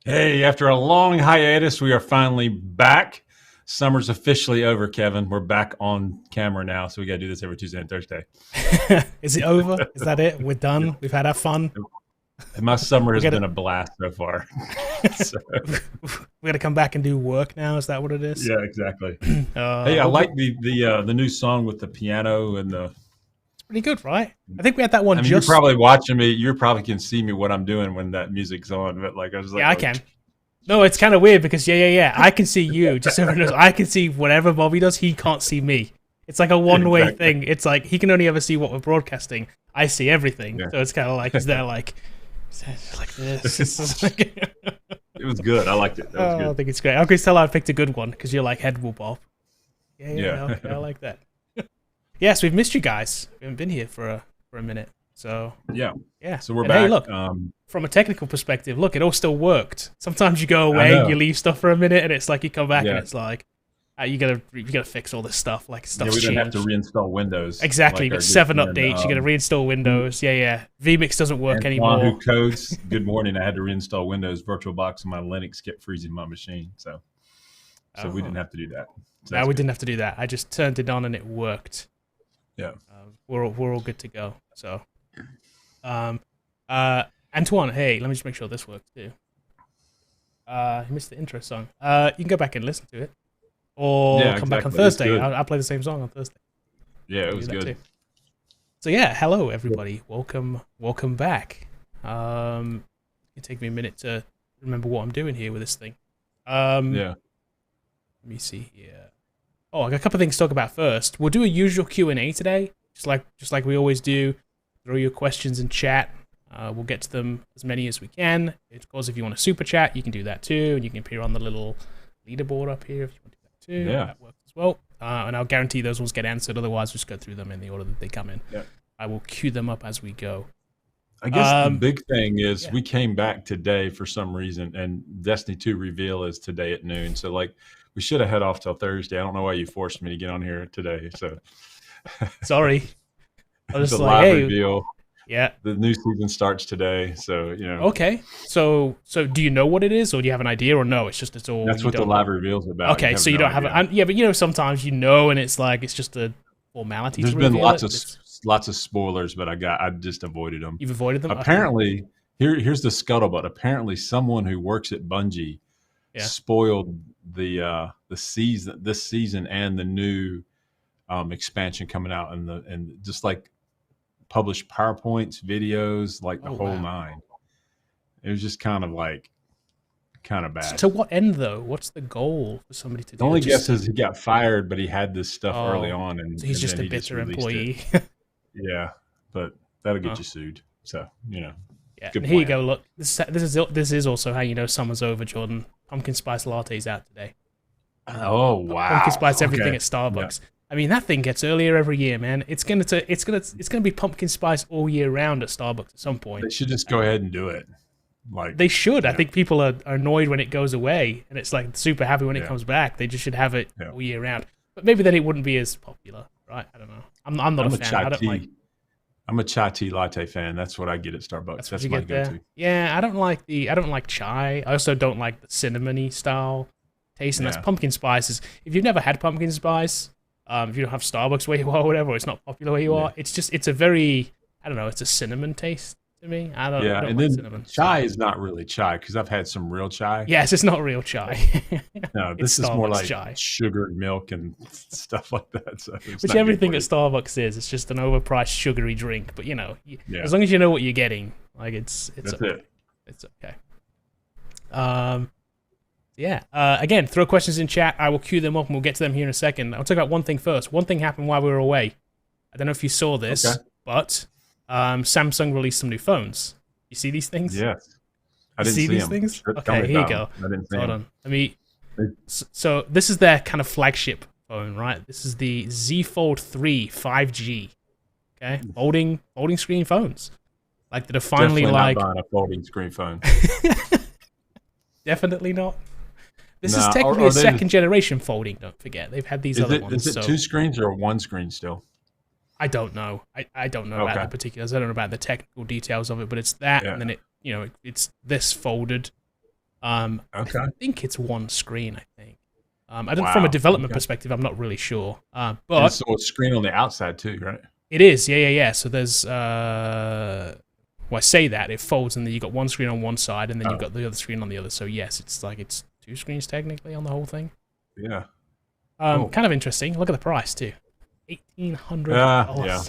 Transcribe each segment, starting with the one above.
Hey, after a long hiatus, we are finally back. Summer's officially over, Kevin. We're back on camera now, so we got to do this every Tuesday and Thursday. Is it over? Is that it? We're done. We've had our fun. And my summer has gotta, been a blast so far. So, we got to come back and do work now. Is that what it is? yeah, exactly. Hey, I like the new song with the piano and the. It's pretty good, right? I think we had that one. I mean, you're probably watching me. You probably can see me what I'm doing when that music's on. But like, I was like, yeah, I can. No, it's kind of weird because yeah. I can see you. Just so everyone knows, I can see whatever Bobby does. He can't see me. It's like a one-way thing. It's like he can only ever see what we're broadcasting. I see everything. Yeah. So it's kind of like, is there like this? It was good. I liked it. That was good. I think it's great. I can tell I picked a good one because you're like head will bob. Yeah. Okay, I like that. Yes, we've missed you guys. We haven't been here for a minute. So yeah. So we're back. Hey, look, from a technical perspective, look, it all still worked. Sometimes you go away, you leave stuff for a minute, and it's like you come back and it's like you gotta fix all this stuff. Like stuff's changed. We didn't have to reinstall Windows. Exactly. Like you got 7 updates. You got to reinstall Windows. Yeah. vMix doesn't work anymore. Who codes? Good morning. I had to reinstall Windows VirtualBox, and my Linux kept freezing my machine. So we didn't have to do that. So no, we didn't have to do that. I just turned it on and it worked. Yeah. We're all good to go. So, Antoine, hey, let me just make sure this works too. You missed the intro song. You can go back and listen to it, or come back on Thursday. I'll play the same song on Thursday. Yeah, it was good. Too. So yeah, hello everybody. Welcome back. It take me a minute to remember what I'm doing here with this thing. Let me see here. Oh, I got a couple of things to talk about first. We'll do a usual Q&A today, just like we always do. Throw your questions in chat. We'll get to them as many as we can. Of course, if you want to super chat, you can do that too, and you can appear on the little leaderboard up here if you want to do that too. Yeah. That works as well. And I'll guarantee those ones get answered. Otherwise, we'll just go through them in the order that they come in. Yeah. I will queue them up as we go. I guess the big thing is we came back today for some reason, and Destiny 2 reveal is today at noon. So like, we should have head off till Thursday. I don't know why you forced me to get on here today. So sorry. I was it's just a like, live hey, reveal. Yeah. The new season starts today, so you know. Okay. So do you know what it is, or do you have an idea, or no? It's all. That's what the live reveal's about. Okay, so you don't have it. Yeah, but you know, sometimes you know, and it's like it's just a formality. There's been lots of spoilers, but I just avoided them. You've avoided them. Apparently, here's the scuttlebutt. Apparently, someone who works at Bungie spoiled this season and the new expansion coming out, and just like published PowerPoints, videos, like the whole nine. It was just kind of bad. So to what end though? What's the goal for somebody to do? The only guess is he got fired, but he had this stuff early on, and so he's just a bitter employee. Yeah, but that'll get you sued. So you know. Yeah. Here you go. Look, this is also how you know summer's over, Jordan. Pumpkin spice lattes out today. Oh wow! Pumpkin spice everything at Starbucks. Yeah. I mean, that thing gets earlier every year, man. It's gonna be pumpkin spice all year round at Starbucks at some point. They should just go ahead and do it. Like they should. I think people are annoyed when it goes away, and it's like super happy when it comes back. They just should have it all year round. But maybe then it wouldn't be as popular, right? I don't know. I'm not a fan. I'm a chai tea latte fan. That's what I get at Starbucks. That's my go-to. Yeah, I don't like chai. I also don't like the cinnamony style taste, and that's pumpkin spices. If you've never had pumpkin spice, if you don't have Starbucks where you are or whatever, or it's not popular where you are, it's a very, I don't know, it's a cinnamon taste to me. I don't and like then cinnamon. Chai is not really chai because I've had some real chai. Yes, it's not real chai. No, this is more like chai. Sugar and milk and stuff like that. So which everything at Starbucks is. It's just an overpriced sugary drink. But you know, as long as you know what you're getting, like it's okay. It's okay. Again, throw questions in chat. I will queue them up and we'll get to them here in a second. I'll talk about one thing first. One thing happened while we were away. I don't know if you saw this, but Samsung released some new phones. You see these things? Yes. I didn't see these things? Okay, here you go. Hold on. So this is their kind of flagship phone, right? This is the Z Fold 3 5G. Okay, folding screen phones. Like that are finally definitely not buying a folding screen phone. Definitely not. This is technically a second generation folding. Don't forget, they've had these other ones. Is it 2 screens or 1 screen still? I don't know. I don't know about the particulars. I don't know about the technical details of it, but it's that, and then it's this folded Okay. I think it's one screen. I think. I don't. From a Wow. development Okay. perspective, I'm not really sure. And But so it's screen on the outside too, right? it is. Yeah. So there's. Well, I say that it folds, and then you got one screen on one side, and then you've got the other screen on the other. So yes, it's like it's two screens technically on the whole thing. Yeah. Cool. Kind of interesting. Look at the price too. $1,800. Yeah.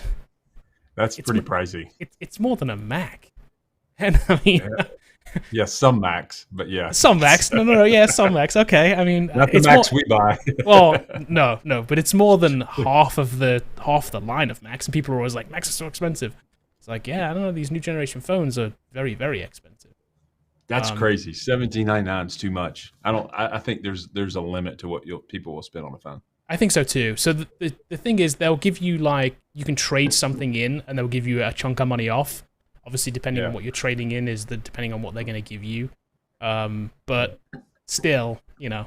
That's pretty pricey. It's more than a Mac. And I mean, yeah, some Macs, but yeah, some Macs. No, yeah, some Macs. Okay, I mean, not the Macs we buy. Well, no, but it's more than half the line of Macs, and people are always like, Macs are so expensive. It's like, yeah, I don't know, these new generation phones are very, very expensive. That's crazy. $17.99 is too much. I think there's a limit to what people will spend on a phone. I think so too. So the thing is, they'll give you you can trade something in, and they'll give you a chunk of money off. Obviously, depending on what you're trading in depending on what they're going to give you. But still, yeah.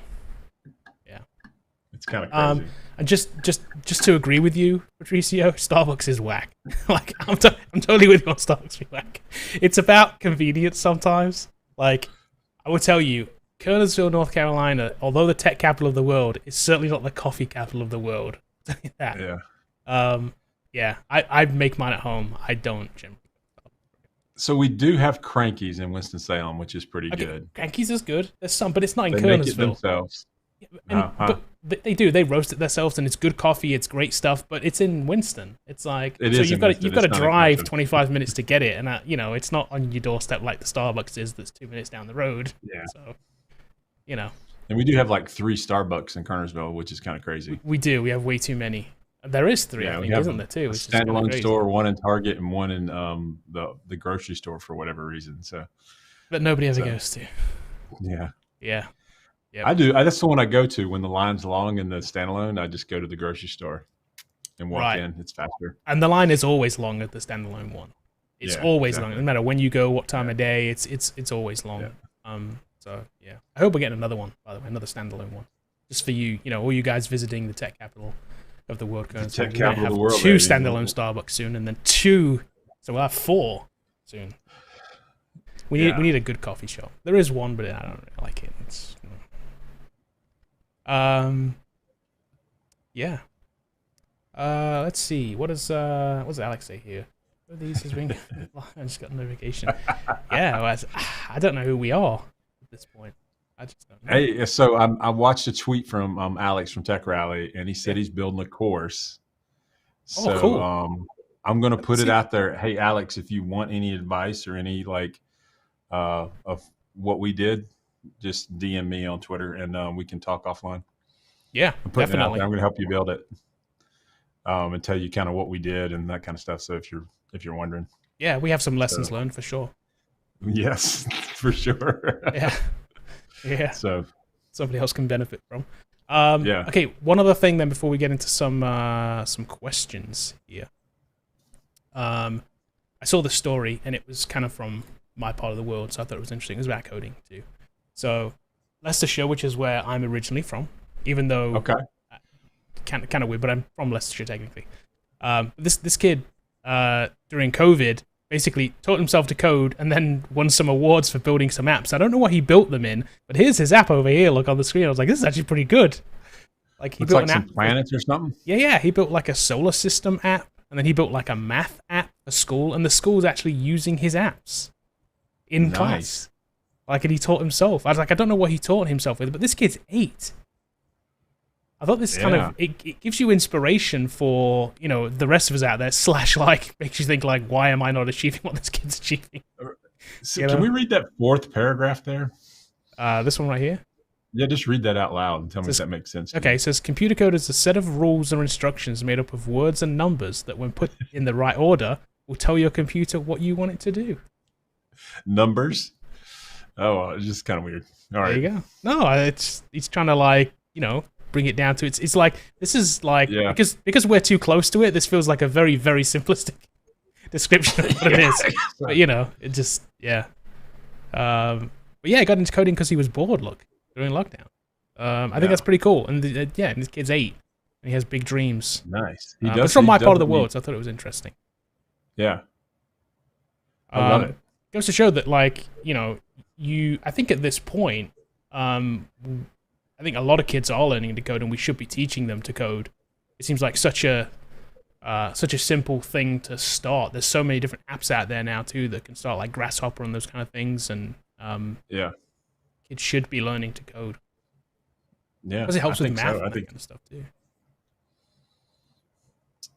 It's kind of crazy. And just to agree with you, Patricio, Starbucks is whack. Like I'm totally with you on Starbucks is whack. It's about convenience sometimes. Like I would tell you, Kernersville, North Carolina, although the tech capital of the world, is certainly not the coffee capital of the world. I'll tell you that. Yeah. I make mine at home. I don't generally. So we do have Crankies in Winston-Salem, which is pretty good. Crankies is good. There's some, but it's not in They Kernersville. make it themselves. But they do. They roast it themselves, and it's good coffee. It's great stuff. But it's in Winston. It's like you've got to drive 25 minutes to get it, and it's not on your doorstep like the Starbucks is. That's 2 minutes down the road. Yeah. So, And we do have like 3 Starbucks in Kernersville, which is kind of crazy. We do. We have way too many. There is 3, I think, isn't there, too? A standalone store, one in Target, and one in the grocery store for whatever reason. So, but nobody ever goes to. Yeah. Yeah. Yep. I do. That's the one I go to when the line's long in the standalone. I just go to the grocery store and walk in. It's faster. And the line is always long at the standalone one. It's always long. No matter when you go, what time of day, it's always long. Yeah. So yeah, I hope we're getting another one. By the way, another standalone one, just for you. All you guys visiting the tech capital of the world. The tech capital of the world. 2 standalone Starbucks soon, and then 2. So we'll have 4 soon. We need a good coffee shop. There is one, but I don't really like it. It's, yeah. Let's see. What does Alex say here? What are these? I just got a notification. Yeah, well, I don't know who we are at this point. I just don't know. Hey, so I watched a tweet from Alex from Tech Rally, and he said he's building a course. So cool. I'm going to put it out there. Hey, Alex, if you want any advice or any of what we did, just DM me on Twitter, and we can talk offline. Yeah, definitely. I'm going to help you build it, and tell you kind of what we did and that kind of stuff. So if you're wondering, yeah, we have some lessons learned for sure. Yes, for sure. Yeah. So somebody else can benefit from. Yeah. Okay, one other thing then before we get into some questions here. I saw the story and it was kind of from my part of the world, so I thought it was interesting. It was about coding too. So Leicestershire, which is where I'm originally from, even though kind of weird, but I'm from Leicestershire technically. This kid during COVID basically taught himself to code and then won some awards for building some apps. I don't know what he built them in, but here's his app over here. Look on the screen. I was like, this is actually pretty good. Like he built an app, planets or something. Yeah. He built like a solar system app, and then he built like a math app for school, and the school's actually using his apps in class. Like, and he taught himself. I was like, I don't know what he taught himself with, but this kid's 8. I thought this kind of it gives you inspiration for the rest of us out there. / makes you think like, why am I not achieving what this kid's achieving? So can we read that 4th paragraph there? This one right here. Yeah, just read that out loud and tell me if that makes sense. Okay, it says computer code is a set of rules or instructions made up of words and numbers that, when put in the right order, will tell your computer what you want it to do. Numbers? Oh, it's just kind of weird. All right. There you go. No, it's trying to bring it down to it's like this is like because we're too close to it. This feels like a very, very simplistic description of what it is. But it just but yeah, I got into coding because he was bored. Look, during lockdown. I think that's pretty cool. And and this kid's 8, and he has big dreams. Nice. It's from my part of the world, so I thought it was interesting. Yeah, I love it. Goes to show that, I think at this point, I think a lot of kids are learning to code, and we should be teaching them to code. It seems like such a simple thing to start. There's so many different apps out there now too that can start, like Grasshopper and those kind of things. And kids should be learning to code. Yeah, because it helps with math so. and that kind of stuff too.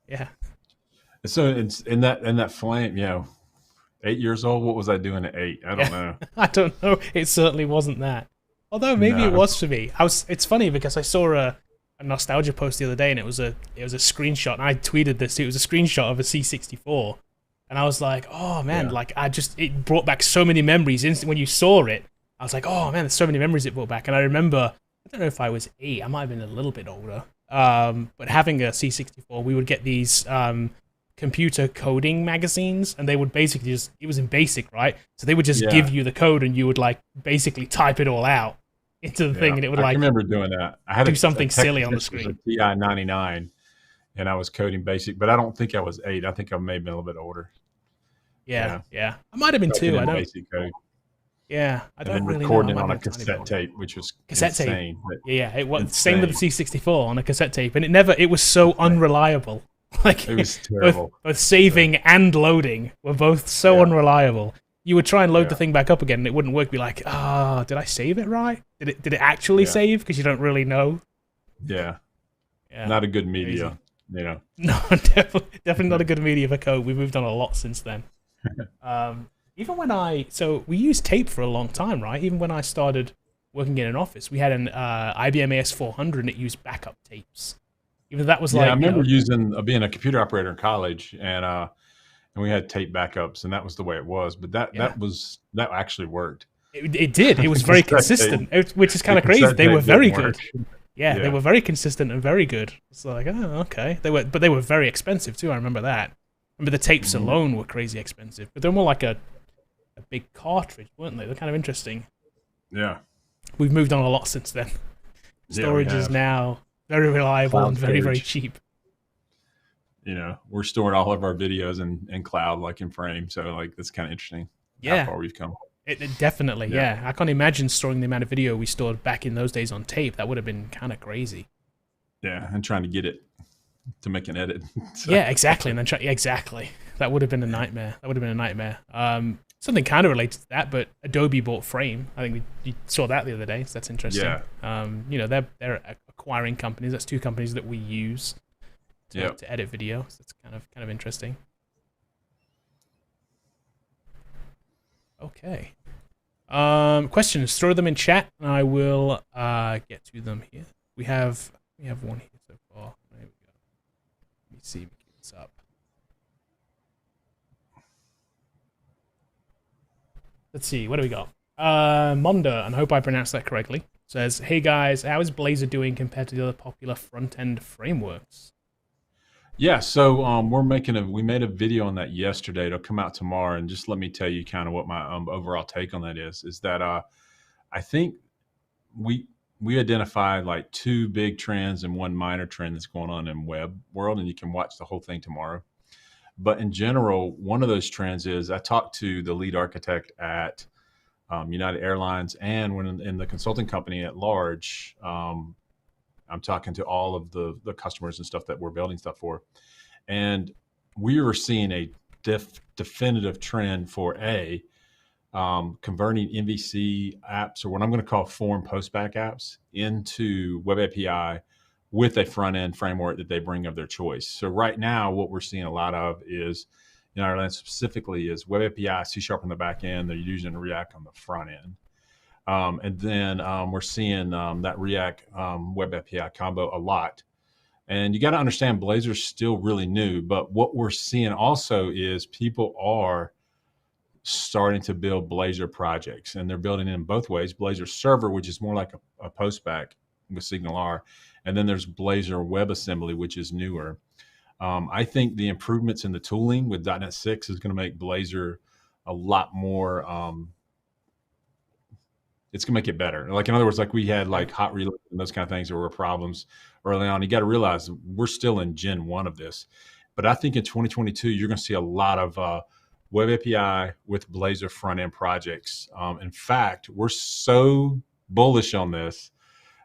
Yeah. So it's in that flame, 8 years old. What was I doing at 8? I don't know. I don't know. It certainly wasn't that. Although maybe it was for me. It's funny because I saw a nostalgia post the other day, and it was a screenshot, and I tweeted this. It was a screenshot of a C64, and I was like, oh man, it brought back so many memories. When you saw it, I was like, oh man, there's so many memories it brought back. And I remember, I don't know if I was 8, I might have been a little bit older, but having a C64, we would get these computer coding magazines, and they would basically it was in BASIC, right? So they would just give you the code, and you would like basically type it all out into the thing, and it would I remember doing that. I had do something silly on the screen. TI 99, and I was coding BASIC, but I don't think I was 8. I think I may have been a little bit older. Yeah. I might have been 2. I don't. BASIC code. Yeah, I don't really know. Recording it on a cassette tape, which was insane. Tape. Yeah, it was same with the C64 on a cassette tape, and it was so unreliable. Like it was terrible. Both saving and loading were both so unreliable. You would try and load the thing back up again, and it wouldn't work. Be like, did I save it right? Did it actually save? Because you don't really know. Yeah. Not a good media, No, definitely not a good media for code. We've moved on a lot since then. Even when we used tape for a long time, right? Even when I started working in an office, we had an IBM AS400, and it used backup tapes. Even that was I remember being a computer operator in college, and we had tape backups, and that was the way it was. But that actually worked. It did. It was very consistent, which is kind of crazy. They were very good. Yeah, they were very consistent and very good. It's like, oh, okay. They were very expensive too. I remember that. The tapes alone were crazy expensive, but they're more like a big cartridge, weren't they? They're kind of interesting. Yeah. We've moved on a lot since then. Storage is now very reliable and very, very cheap. We're storing all of our videos in cloud, like in Frame. So like that's kind of interesting. How far we've come. It definitely, yeah. I can't imagine storing the amount of video we stored back in those days on tape. That would have been kind of crazy. Yeah, and trying to get it to make an edit. So. Yeah, exactly. And then exactly. That would have been a nightmare. Something kind of related to that, but Adobe bought Frame. I think you saw that the other day, so that's interesting. Yeah. They're acquiring companies. That's 2 companies that we use to edit video. So that's kind of interesting. Okay. Questions? Throw them in chat, and I will get to them here. We have one here so far. There we go. Let me see. Let me keep this up. Let's see. What do we got? Monda, and I hope I pronounced that correctly, says, "Hey guys, how is Blazor doing compared to the other popular front-end frameworks?" Yeah, so we made a video on that yesterday. It'll come out tomorrow, and just let me tell you kind of what my overall take on that is that I think we identified like 2 big trends and 1 minor trend that's going on in web world, and you can watch the whole thing tomorrow. But in general, one of those trends is I talked to the lead architect at United Airlines, and when in the consulting company at large, I'm talking to all of the customers and stuff that we're building stuff for. And we were seeing a definitive trend for converting MVC apps, or what I'm going to call form postback apps, into Web API with a front end framework that they bring of their choice. So right now, what we're seeing a lot of is, Ireland specifically, is Web API, C# on the back end. They're using React on the front end. And then we're seeing that React Web API combo a lot. And you got to understand, Blazor's still really new. But what we're seeing also is people are starting to build Blazor projects. And they're building it in both ways. Blazor Server, which is more like a postback with SignalR. And then there's Blazor WebAssembly, which is newer. I think the improvements in the tooling with .NET 6 is going to make Blazor a lot more... it's going to make it better. Like, in other words, like we had like hot reload and those kind of things that were problems early on. You got to realize we're still in Gen 1 of this. But I think in 2022, you're going to see a lot of Web API with Blazor front end projects. In fact, we're so bullish on this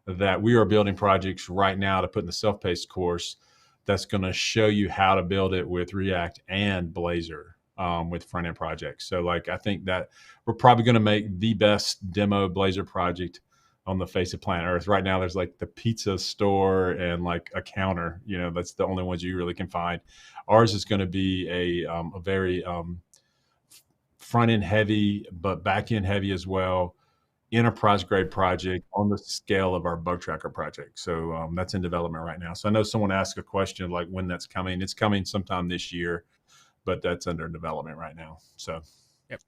that we are building projects right now to put in the self-paced course that's going to show you how to build it with React and Blazor with front end projects. So like, I think that we're probably going to make the best demo Blazor project on the face of planet Earth. Right now, there's like the pizza store and like a counter, that's the only ones you really can find. Ours is going to be a very front end heavy, but back end heavy as well, enterprise grade project on the scale of our bug tracker project. So that's in development right now. So I know someone asked a question like when that's coming. It's coming sometime this year, but that's under development right now. So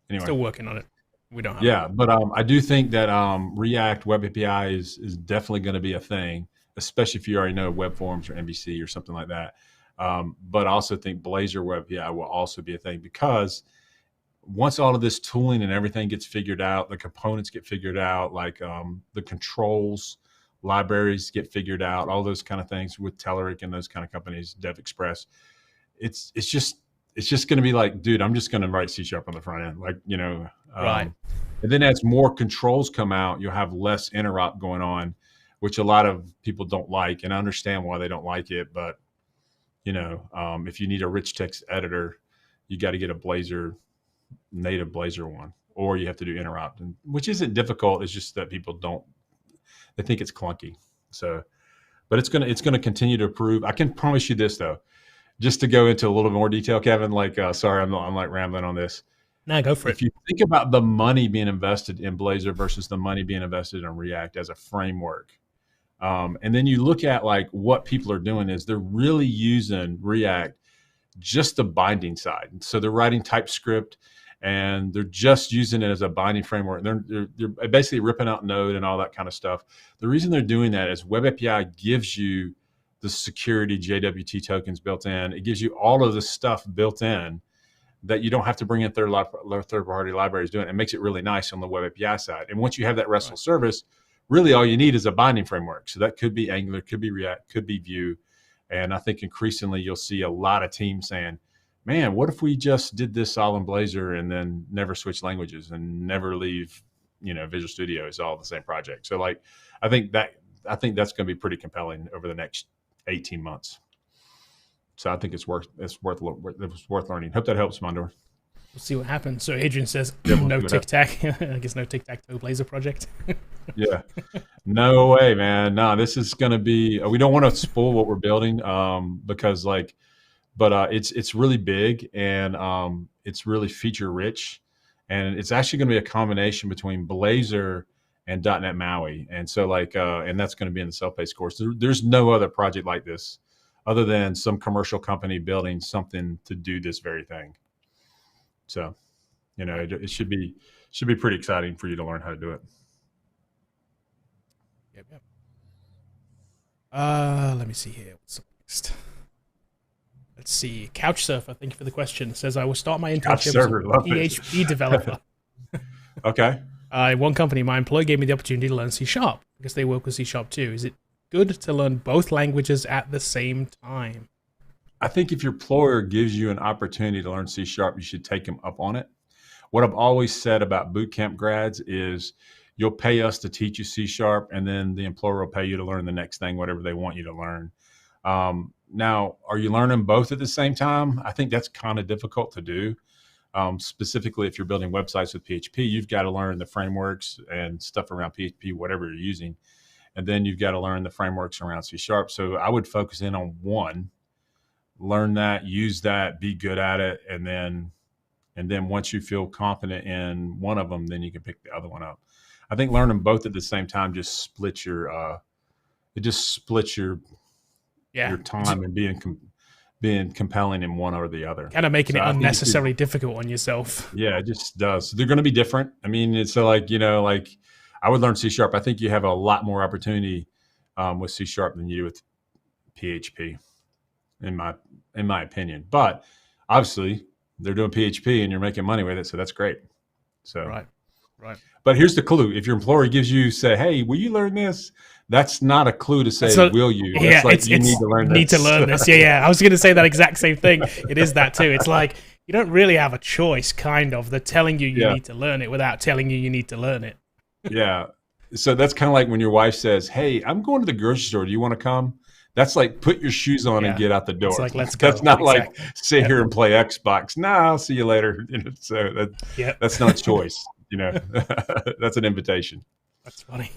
anyway, still working on it. We don't have it. But I do think that React Web API is definitely going to be a thing, especially if you already know web forms or MVC or something like that. But I also think Blazor Web API will also be a thing, because once all of this tooling and everything gets figured out, the components get figured out, like the controls, libraries get figured out, all those kind of things with Telerik and those kind of companies, DevExpress. It's just going to be like, dude, I'm just going to write C# on the front end, like, right. And then as more controls come out, you'll have less interop going on, which a lot of people don't like, and I understand why they don't like it. But if you need a rich text editor, you got to get a native Blazor one, or you have to do interop, which isn't difficult. It's just that people they think it's clunky. So, but it's gonna continue to improve. I can promise you this though, just to go into a little more detail, Kevin. Like, sorry, I'm like rambling on this. No, go for it. If you think about the money being invested in Blazor versus the money being invested in React as a framework, and then you look at like what people are doing is they're really using React just the binding side. So they're writing TypeScript and they're just using it as a binding framework. They're basically ripping out Node and all that kind of stuff. The reason they're doing that is Web API gives you the security JWT tokens built in. It gives you all of this stuff built in that you don't have to bring in third-party libraries doing it. It makes it really nice on the Web API side. And once you have that RESTful service, really all you need is a binding framework. So that could be Angular, could be React, could be Vue. And I think increasingly you'll see a lot of teams saying, man, what if we just did this all in Blazor and then never switch languages and never leave, Visual Studio? It's all the same project. So like, I think that's going to be pretty compelling over the next 18 months. So I think it's worth learning. Hope that helps, Mondor. We'll see what happens. So Adrian says, no Tic Tac. I guess no Tic Tac Toe Blazor project. Yeah, no way, man. No, this is going to be. We don't want to spoil what we're building, because it's really big and it's really feature rich, and it's actually going to be a combination between Blazor and .NET MAUI, and so like, and that's going to be in the self-paced course. There's no other project like this, other than some commercial company building something to do this very thing. So, it should be pretty exciting for you to learn how to do it. Yep. Let me see here. What's up next? Let's see. Couchsurfer, thank you for the question. Says, I will start my internship as a PHP developer. Okay. One company, my employer gave me the opportunity to learn C# because they work with C# too. Is it good to learn both languages at the same time? I think if your employer gives you an opportunity to learn C#, you should take them up on it. What I've always said about bootcamp grads is you'll pay us to teach you C#, and then the employer will pay you to learn the next thing, whatever they want you to learn. Now, are you learning both at the same time? I think that's kind of difficult to do. Specifically, if you're building websites with PHP, you've got to learn the frameworks and stuff around PHP, whatever you're using. And then you've got to learn the frameworks around C#. So I would focus in on one, learn that, use that, be good at it. And then once you feel confident in one of them, then you can pick the other one up. I think learning both at the same time just splits your time and being compelling in one or the other. Kind of making it unnecessarily difficult on yourself. Yeah, it just does. They're going to be different. I mean, it's like, I would learn C#. I think you have a lot more opportunity with C# than you do with PHP, in my opinion. But obviously, they're doing PHP and you're making money with it, so that's great. So right. But here's the clue: if your employer gives you, say, "Hey, will you learn this?" That's not a clue to say, "Will you?" Yeah, it's like you need to learn this. Need to learn this. Yeah. I was going to say that exact same thing. It is that too. It's like, you don't really have a choice, kind of. They're telling you need to learn it without telling you need to learn it. Yeah. So that's kind of like when your wife says, "Hey, I'm going to the grocery store. Do you want to come?" That's like put your shoes on and get out the door. It's like, let's go. That's not like sit here and play Xbox. Nah, I'll see you later. So that's not a choice. That's an invitation. That's funny.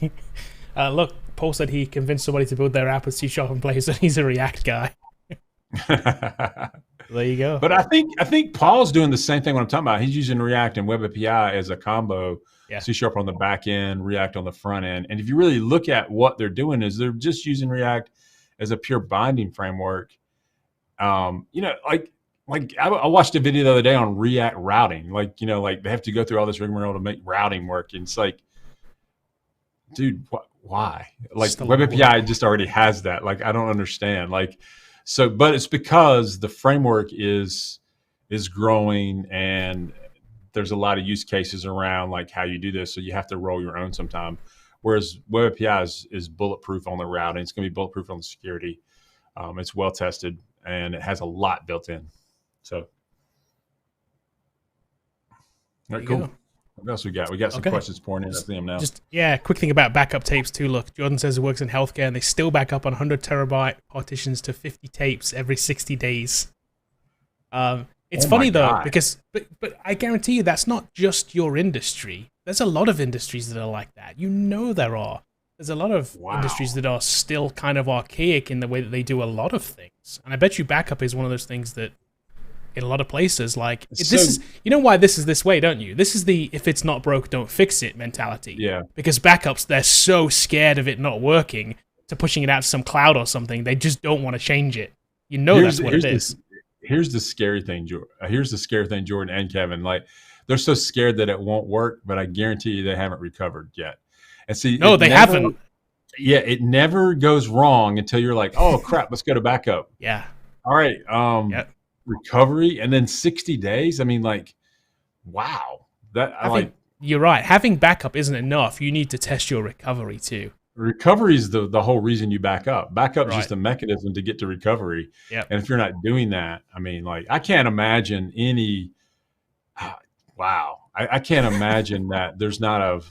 Look, Paul said he convinced somebody to build their app with C# and play, so he's a React guy. There you go. But I think Paul's doing the same thing. What I'm talking about, he's using React and Web API as a combo. C# on the back end, React on the front end. And if you really look at what they're doing, is they're just using React as a pure binding framework. I watched a video the other day on React routing. Like they have to go through all this rigmarole to make routing work. And it's like, dude, why? Like Web API just already has that. Like, I don't understand. Like, so, but it's because the framework is growing and there's a lot of use cases around like how you do this. So you have to roll your own sometime. Whereas Web API is bulletproof on the routing. It's going to be bulletproof on the security. It's well tested and it has a lot built in. So, all right, cool. What else we got? We got some questions pouring in at them now. Just quick thing about backup tapes too. Look, Jordan says it works in healthcare and they still back up on 100 terabyte partitions to 50 tapes every 60 days. It's funny though, because but I guarantee you that's not just your industry. There's a lot of industries that are like that. There are. There's a lot of industries that are still kind of archaic in the way that they do a lot of things. And I bet you backup is one of those things that in a lot of places, like this is, you know why this is this way, don't you? This is the if it's not broke, don't fix it mentality. Yeah. Because backups, they're so scared of it not working to pushing it out to some cloud or something. They just don't want to change it. That's what it is. Here's the scary thing, Jordan and Kevin. Like, they're so scared that it won't work, but I guarantee you they haven't recovered yet. And see, no, they haven't. Yeah, it never goes wrong until you're like, oh crap, let's go to backup. Yeah. All right. Recovery and then 60 days. I mean, like, wow. You're right. Having backup isn't enough. You need to test your recovery too. Recovery is the whole reason you back up. Backup is just a mechanism to get to recovery. Yep. And if you're not doing that, I mean, like, I can't imagine any. Wow, I can't imagine that there's not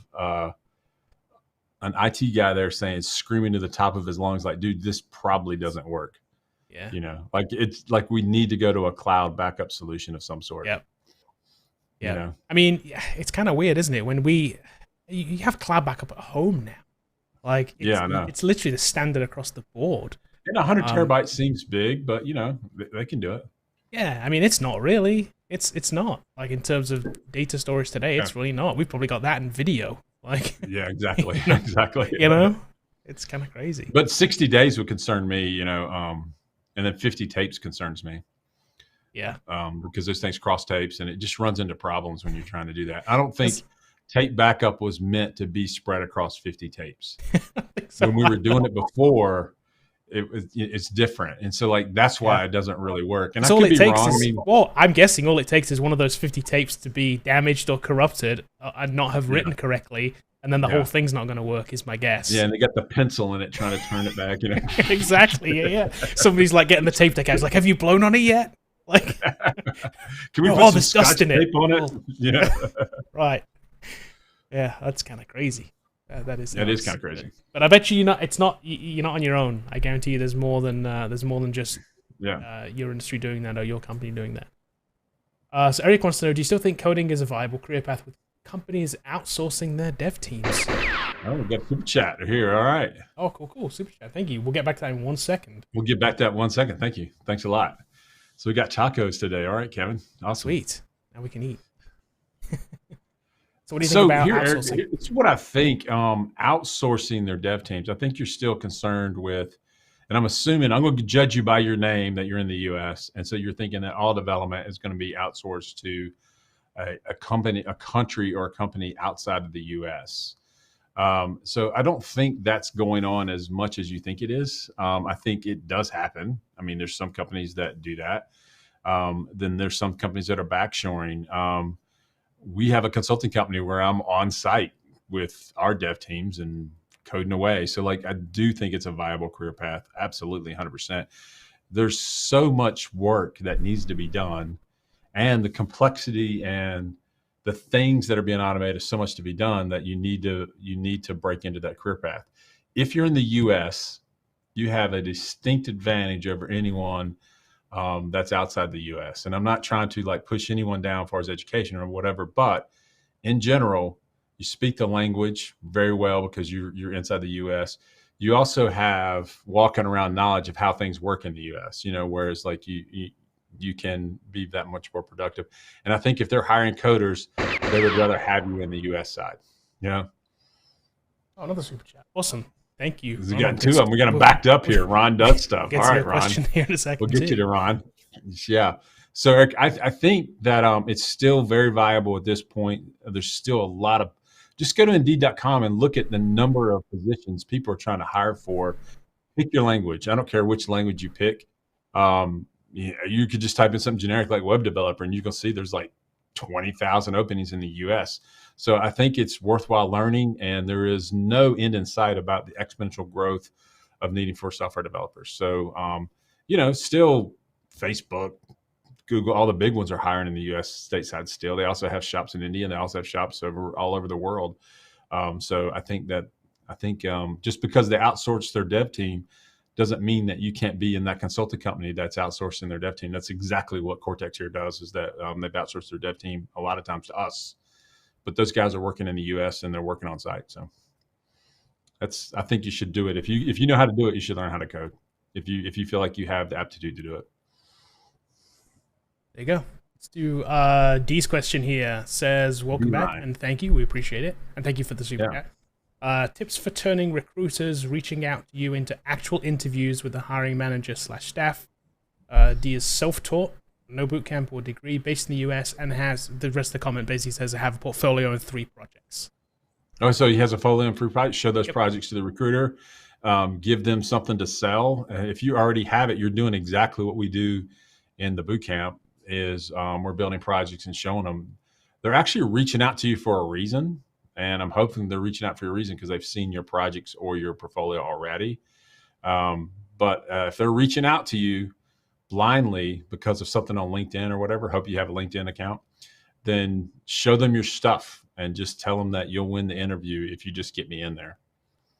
an IT guy there screaming to the top of his lungs, like, dude, this probably doesn't work. Yeah. Like it's like we need to go to a cloud backup solution of some sort. Yep. Yeah. I mean, it's kind of weird, isn't it? When you have cloud backup at home now. Like, it's literally the standard across the board. And 100 terabytes seems big, but they can do it. Yeah, I mean, it's not really. It's not. Like, in terms of data storage today, it's really not. We've probably got that in video. Like, yeah, exactly, exactly. It's kind of crazy. But 60 days would concern me, and then 50 tapes concerns me. Yeah. Because those things cross tapes, and it just runs into problems when you're trying to do that. I don't think tape backup was meant to be spread across 50 tapes. When we were doing it before, it's different, and so like that's why it doesn't really work. And I could be wrong. I'm guessing all it takes is one of those 50 tapes to be damaged or corrupted and not have written correctly, and then the whole thing's not going to work. Is my guess. Yeah, and they got the pencil in it trying to turn it back. Exactly. Yeah. Somebody's like getting the tape deck out. He's like, "Have you blown on it yet?" Like, can we put some Scotch tape on it? Yeah. Right. Yeah, that's kind of crazy. That is kind of crazy. But I bet you're not on your own. I guarantee you, there's more than just your industry doing that or your company doing that. So Eric wants to know: do you still think coding is a viable career path with companies outsourcing their dev teams? Oh, we got super chat here. All right. Oh, cool. Super chat. Thank you. We'll get back to that in 1 second. We'll get back to that 1 second. Thank you. Thanks a lot. So we got tacos today. All right, Kevin. Awesome. Sweet. Now we can eat. So what do you think about outsourcing? It's what I think. Outsourcing their dev teams. I think you're still concerned with, and I'm assuming I'm going to judge you by your name that you're in the U.S. And so you're thinking that all development is going to be outsourced to a country or a company outside of the U.S. So I don't think that's going on as much as you think it is. I think it does happen. I mean, there's some companies that do that. Then there's some companies that are backshoring. We have a consulting company where I'm on site with our dev teams and coding away. So like, I do think it's a viable career path. Absolutely. 100%. There's so much work that needs to be done. and the complexity and the things that are being automated is so much to be done that you need to break into that career path. If you're in the U.S., you have a distinct advantage over anyone that's outside the U.S. And I'm not trying to like push anyone down as far as education or whatever, but in general, you speak the language very well because you're inside the U.S. You also have walking around knowledge of how things work in the U.S. Whereas like you can be that much more productive. And I think if they're hiring coders, they would rather have you in the U.S. side. Oh, another super chat. Awesome. Thank you. We got two of them. We got them backed up here. Ron does stuff. All right, Ron. Question here in a second. We'll get you to Ron. Yeah. So Eric, I think that it's still very viable at this point. There's still a lot of. Just go to Indeed.com and look at the number of positions people are trying to hire for. Pick your language. I don't care which language you pick. You could just type in something generic like web developer, and you can see there's like 20,000 openings in the U.S. So I think it's worthwhile learning, and there is no end in sight about the exponential growth of needing for software developers. So, still Facebook, Google, all the big ones are hiring in the U.S. stateside still. They also have shops in India, and they also have shops all over the world. So I think just because they outsource their dev team doesn't mean that you can't be in that consulting company that's outsourcing their dev team. That's exactly what Cortex here does, is that they've outsourced their dev team a lot of times to us. But those guys are working in the U.S. and they're working on site. So I think you should do it. If you know how to do it, you should learn how to code. If you feel like you have the aptitude to do it. There you go. Let's do D's question here. Says, welcome back and thank you. We appreciate it. And thank you for the super chat. Tips for turning recruiters reaching out to you into actual interviews with the hiring manager/staff. D is self-taught, no bootcamp or degree, based in the US, and has the rest of the comment basically says I have a portfolio and 3 projects. Oh, so he has a portfolio and 3 projects. Show those projects to the recruiter. Give them something to sell. If you already have it, you're doing exactly what we do in the bootcamp. Is we're building projects and showing them. They're actually reaching out to you for a reason. And I'm hoping they're reaching out for a reason because they've seen your projects or your portfolio already. But if they're reaching out to you blindly because of something on LinkedIn or whatever, hope you have a LinkedIn account, then show them your stuff and just tell them that you'll win the interview if you just get me in there.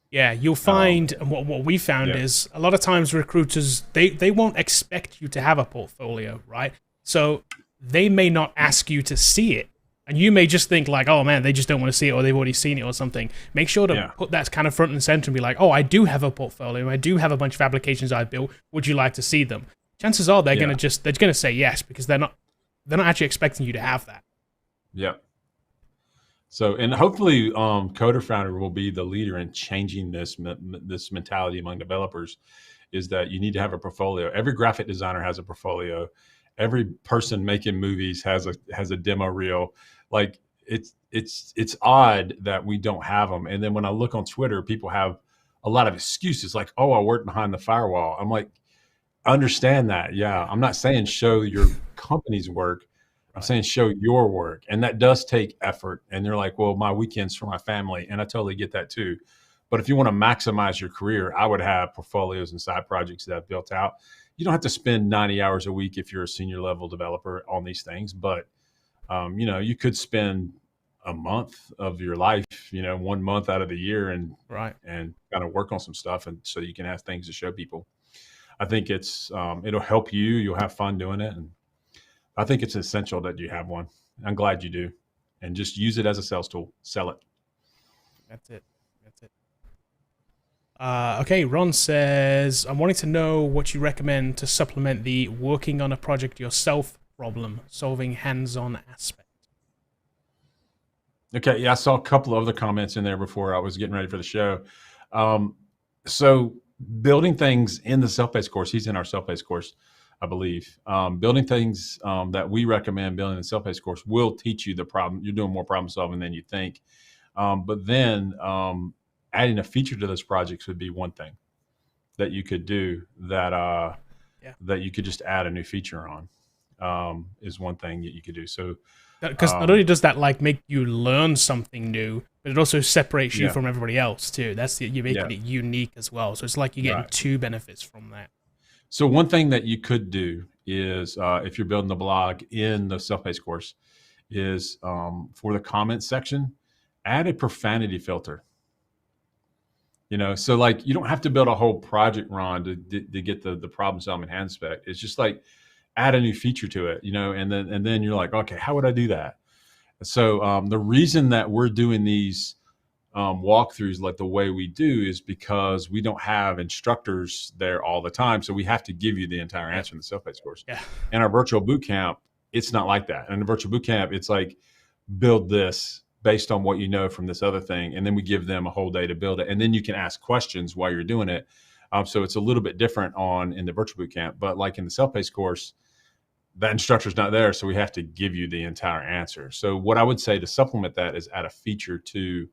Yeah, you'll find, what we found is a lot of times recruiters, they won't expect you to have a portfolio, right? So they may not ask you to see it. And you may just think like, oh man, they just don't want to see it, or they've already seen it or something. Make sure to put that kind of front and center and be like, oh, I do have a portfolio. I do have a bunch of applications I've built. Would you like to see them? Chances are they're going to say yes, because they're not actually expecting you to have that. Yeah. So, and hopefully Coder Foundry will be the leader in changing this mentality among developers, is that you need to have a portfolio. Every graphic designer has a portfolio. Every person making movies has a demo reel. Like it's odd that we don't have them. And then when I look on Twitter, people have a lot of excuses like, oh, I work behind the firewall. I'm like, understand that. Yeah. I'm not saying show your company's work. I'm saying show your work. And that does take effort. And they're like, well, my weekend's for my family. And I totally get that too. But if you want to maximize your career, I would have portfolios and side projects that I've built out. You don't have to spend 90 hours a week if you're a senior level developer on these things, but you could spend a month of your life, 1 month out of the year and kind of work on some stuff. And so you can have things to show people. I think it'll help you. You'll have fun doing it. And I think it's essential that you have one. I'm glad you do. And just use it as a sales tool. Sell it. That's it. Okay, Ron says, I'm wanting to know what you recommend to supplement the working on a project yourself problem, solving hands-on aspect. Okay, yeah, I saw a couple of other comments in there before I was getting ready for the show. So building things in the self-paced course, he's in our self-paced course, I believe. Building things that we recommend building in the self-paced course will teach you the problem. You're doing more problem solving than you think. But then adding a feature to those projects would be one thing that you could do that you could just add a new feature on is one thing that you could do. So because not only does that like make you learn something new, but it also separates you from everybody else too. You're making it unique as well. So it's like you're getting 2 benefits from that. So one thing that you could do is if you're building the blog in the self-paced course is for the comments section, add a profanity filter. So like you don't have to build a whole project, Ron, to get the problem solving hand spec. It's just like add a new feature to it, and then you're like, okay, how would I do that? So the reason that we're doing these walkthroughs like the way we do is because we don't have instructors there all the time. So we have to give you the entire answer in the self-paced course. Yeah. In our virtual bootcamp, it's not like that. In the virtual bootcamp, it's like build this based on what you know from this other thing. And then we give them a whole day to build it. And then you can ask questions while you're doing it. So it's a little bit different in the virtual bootcamp, but like in the self-paced course, that instructor's not there. So we have to give you the entire answer. So what I would say to supplement that is add a feature to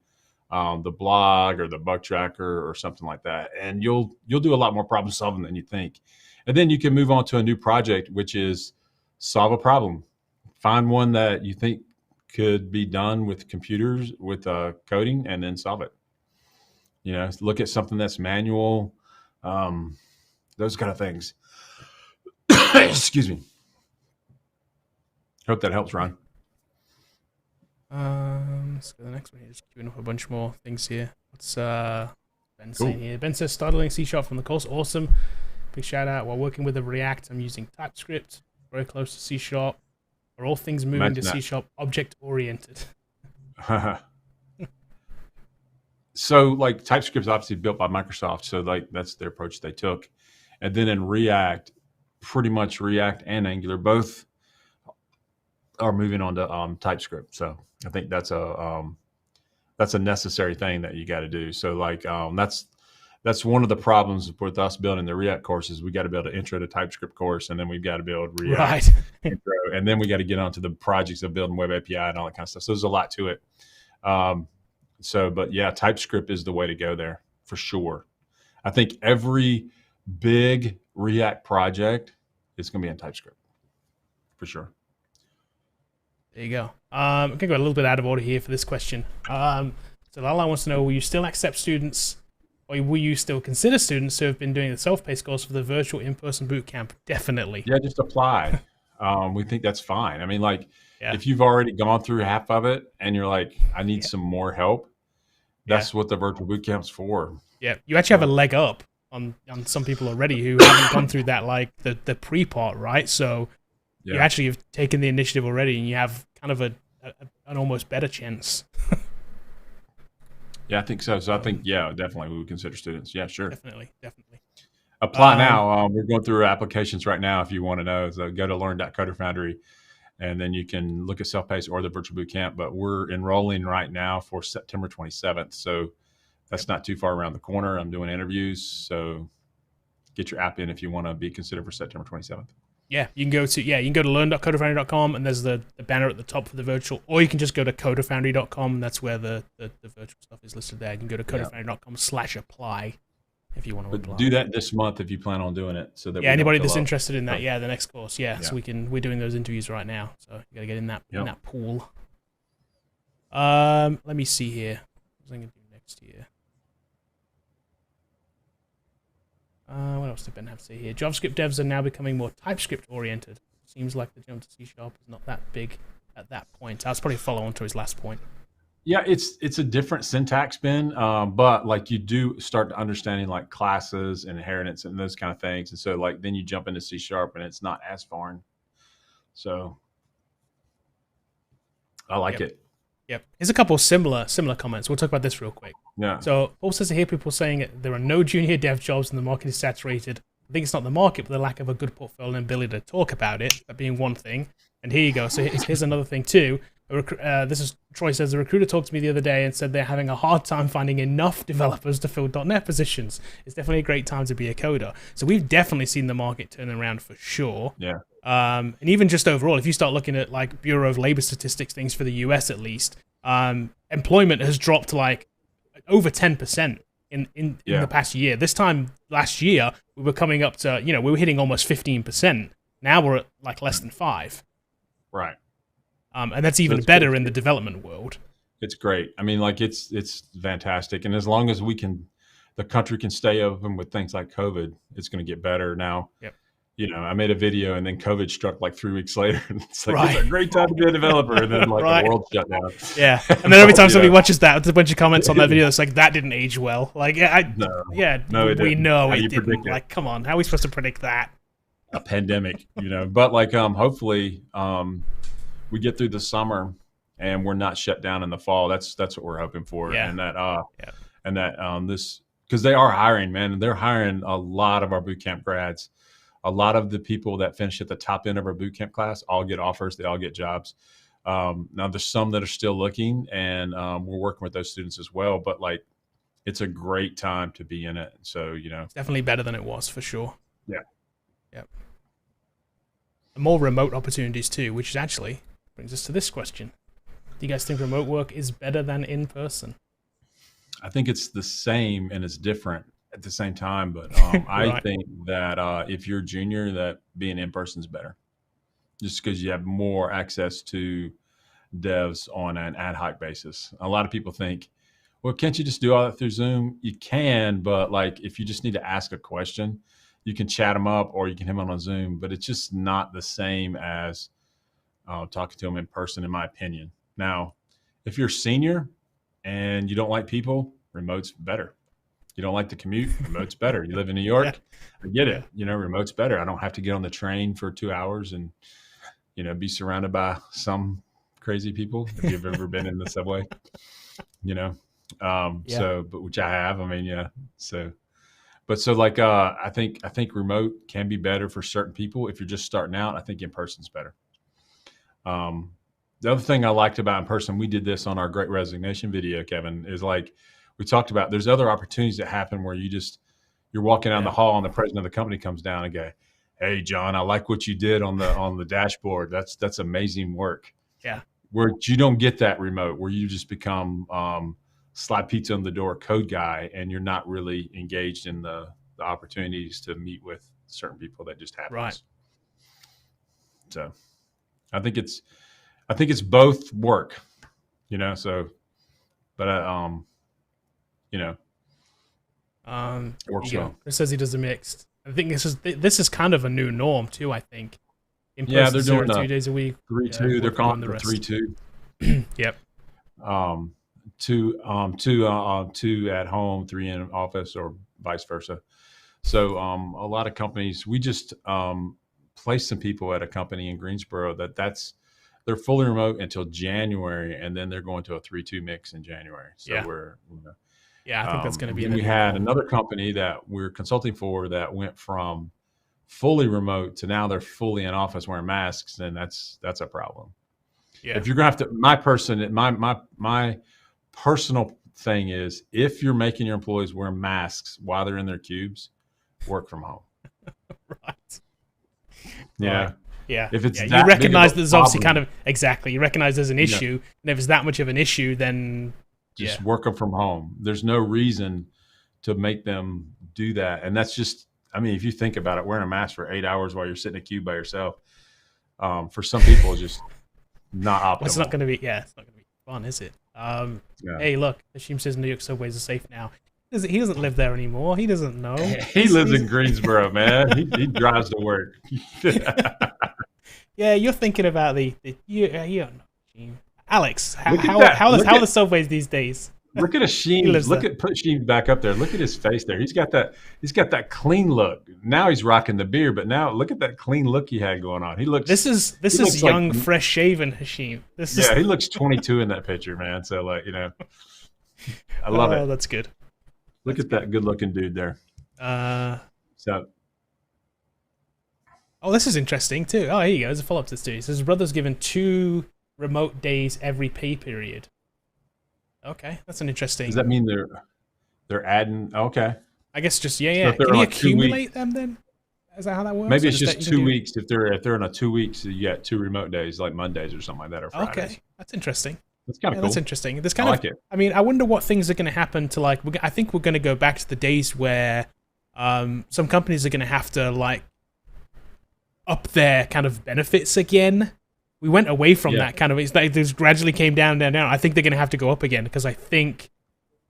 the blog or the bug tracker or something like that. And you'll do a lot more problem solving than you think. And then you can move on to a new project, which is solve a problem. Find one that you think could be done with computers, with coding, and then solve it. Look at something that's manual, those kind of things. Excuse me. Hope that helps, Ron. Let's go to the next one. Just queuing up a bunch more things here. What's Ben saying here? Ben says, starting C# from the course. Awesome. Big shout out. While working with the React, I'm using TypeScript. Very close to C#. Are all things moving to C# object oriented? So like TypeScript is obviously built by Microsoft. So like that's the approach they took. And then in React, pretty much React and Angular both are moving on to TypeScript. So I think that's a necessary thing that you got to do. So like that's one of the problems with us building the React courses. We got to build an intro to TypeScript course, and then we've got to build React intro, and then we got to get onto the projects of building web API and all that kind of stuff. So there's a lot to it. But yeah, TypeScript is the way to go there for sure. I think every big React project is going to be in TypeScript for sure. There you go. I'm going to go a little bit out of order here for this question. So Lala wants to know, will you still accept students, or will you still consider students who have been doing the self-paced course for the virtual in-person bootcamp? Definitely. Yeah, just apply. We think that's fine. I mean, like, if you've already gone through half of it and you're like, I need some more help, that's what the virtual bootcamp's for. Yeah, you actually have a leg up on some people already who haven't gone through that, like the pre-part, right? So you actually have taken the initiative already, and you have kind of an almost better chance. Yeah, I think so. So I think, definitely we would consider students. Yeah, sure. Definitely. Apply now. We're going through applications right now if you want to know. So go to learn.coderfoundry, and then you can look at self-paced or the virtual bootcamp. But we're enrolling right now for September 27th. So that's not too far around the corner. I'm doing interviews. So get your app in if you want to be considered for September 27th. Yeah, you can go to learn.coderfoundry.com, and there's the banner at the top for the virtual, or you can just go to coderfoundry.com, and that's where the virtual stuff is listed there. You can go to coderfoundry.com/apply if you want to apply. Do that this month if you plan on doing it. So that anybody that's interested in that, the next course, so we're doing those interviews right now, so you got to get in that pool. Let me see here. What was I going to do next here? What else did Ben have to say here? JavaScript devs are now becoming more TypeScript oriented. Seems like the jump to C# is not that big at that point. That's probably a follow on to his last point. Yeah, it's a different syntax, Ben, but like you do start understanding like classes and inheritance and those kind of things. And so like then you jump into C# and it's not as foreign. So I like it. Yep. Here's a couple of similar comments. We'll talk about this real quick. Yeah. So Paul says I hear people saying there are no junior dev jobs and the market is saturated. I think it's not the market, but the lack of a good portfolio and ability to talk about it, that being one thing. And here you go. So here's another thing too. This is Troy says, the recruiter talked to me the other day and said they're having a hard time finding enough developers to fill .NET positions. It's definitely a great time to be a coder. So we've definitely seen the market turn around for sure. Yeah. And even just overall, if you start looking at like Bureau of Labor Statistics things for the US at least, employment has dropped like over 10% in the past year. This time last year, we were coming up to, we were hitting almost 15%. Now we're at like less than 5%. Right. And that's even better in the development world. It's great. I mean, like it's fantastic. And as long as we can the country can stay open with things like COVID, it's going to get better now. Yep. I made a video and then COVID struck like 3 weeks later. And it's like, it's a great time to be a developer. And then like the world shut down. Yeah. And then every time somebody watches that, there's a bunch of comments on that video that's like, that didn't age well. Like, we know it didn't. Like, come on, how are we supposed to predict that? A pandemic, But like, hopefully, we get through the summer and we're not shut down in the fall. That's what we're hoping for. Yeah. And that, this, because they are hiring, man, and they're hiring a lot of our bootcamp grads. A lot of the people that finish at the top end of our bootcamp class all get offers. They all get jobs. Now there's some that are still looking, and we're working with those students as well. But like, it's a great time to be in it. So it's definitely better than it was for sure. Yeah. Yep. And more remote opportunities too, which actually brings us to this question: do you guys think remote work is better than in person? I think it's the same and it's different at the same time, but I think that if you're a junior, that being in person is better, just because you have more access to devs on an ad hoc basis. A lot of people think, well, can't you just do all that through Zoom? You can, but like if you just need to ask a question, you can chat them up or you can hit them on Zoom, but it's just not the same as talking to them in person, in my opinion. Now, if you're a senior and you don't like people, remote's better. You don't like the commute, remote's better. You live in New York, I get it. Remote's better. I don't have to get on the train for 2 hours and, be surrounded by some crazy people. If you've ever been in the subway, so, but which I have, So I think remote can be better for certain people. If you're just starting out, I think in person's better. The other thing I liked about in person, we did this on our Great Resignation video, Kevin, is like, we talked about there's other opportunities that happen where you're walking down the hall and the president of the company comes down and go, "Hey, John, I like what you did on the dashboard. That's amazing work." Yeah. Where you don't get that remote, where you just become slide pizza on the door code guy, and you're not really engaged in the opportunities to meet with certain people. That just happens. Right. So I think it's both work, so, but works well. It says he does a mixed. I think this is kind of a new norm too. I think. They're doing 2 days a week. 3-2. They're calling the 3-2. Yep. 2 at home, 3 in office, or vice versa. So a lot of companies, we just placed some people at a company in Greensboro they're fully remote until January, and then they're going to a 3-2 mix in January. So I think that's going to be. We had another company that we're consulting for that went from fully remote to now they're fully in office wearing masks, and that's a problem. Yeah. If you're gonna have to, my personal thing is, if you're making your employees wear masks while they're in their cubes, work from home. Right. Yeah. Right. Yeah. If it's you recognize there's problem, obviously kind of you recognize there's an issue, and if it's that much of an issue, then just work them from home. There's no reason to make them do that, and that's just. If you think about it, wearing a mask for 8 hours while you're sitting in a cube by yourself, for some people, is just not optimal. It's not going to be. Yeah, it's not going to be fun, is it? Hey, look, Hashim says New York subways are safe now. He doesn't live there anymore. He doesn't know. He lives in Greensboro, man. He drives to work. Yeah, you're thinking about you don't know, Alex. How are the subways these days? Look at Hashim. Put Hashim back up there. Look at his face there. He's got that clean look. Now he's rocking the beard, but now look at that clean look he had going on. He looks. This is young, fresh shaven Hashim. He looks 22 in that picture, man. So I love it. Oh, that's good. Look at that good looking dude there. This is interesting too. Oh, here you go. There's a follow up to this too. It says brother's given 2 remote days every pay period. Okay, that's an interesting. Does that mean they're adding? Okay, I guess just yeah. So can you accumulate them then? Is that how that works? Maybe it's just 2 weeks. If they're in a 2 weeks, you get 2 remote days, like Mondays or something like that, or Fridays. Okay, that's interesting. That's kind of cool. That's interesting. There's kind of. Like it. I wonder what things are going to happen to I think we're going to go back to the days where some companies are going to have to up their kind of benefits again. We went away from that kind of. It's like this gradually came down. I think they're going to have to go up again because I think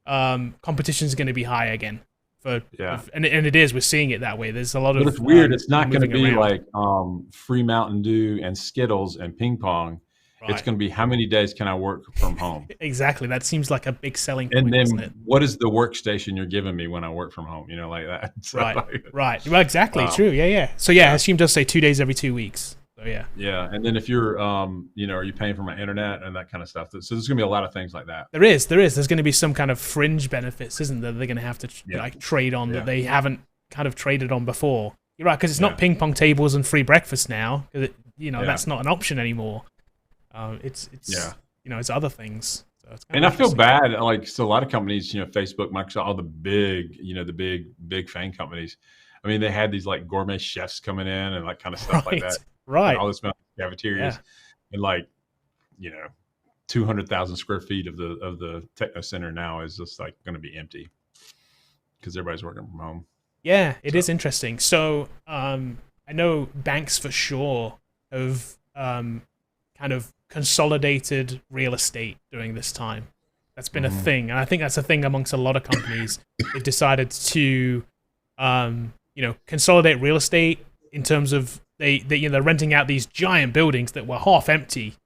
competition is going to be high again. And it is. We're seeing it that way. There's a lot of. But it's weird. It's not going to be around. like free Mountain Dew and Skittles and ping pong. Right. It's going to be how many days can I work from home? Exactly. That seems like a big selling point. And then isn't it? What is the workstation you're giving me when I work from home? Like that. So, right. Well, exactly. True. Yeah. So Hakeem does say 2 days every 2 weeks. So yeah. Yeah, and then if you're, are you paying for my internet and that kind of stuff? So there's going to be a lot of things like that. There is. There's going to be some kind of fringe benefits, isn't there? They're going to have to trade on that they haven't kind of traded on before. You're right, because it's not ping pong tables and free breakfast now. That's not an option anymore. It's other things. So it's and I feel bad. Like, so a lot of companies, Facebook, Microsoft, all the big, the big FANG companies. I mean, they had these like gourmet chefs coming in and like kind of stuff like that. Right. And all this cafeterias and like, 200,000 square feet of the techno center now is just like going to be empty because everybody's working from home. Yeah, it is interesting. So I know banks for sure have kind of consolidated real estate during this time. That's been a thing. And I think that's a thing amongst a lot of companies. They've decided to, consolidate real estate in terms of they're renting out these giant buildings that were half empty.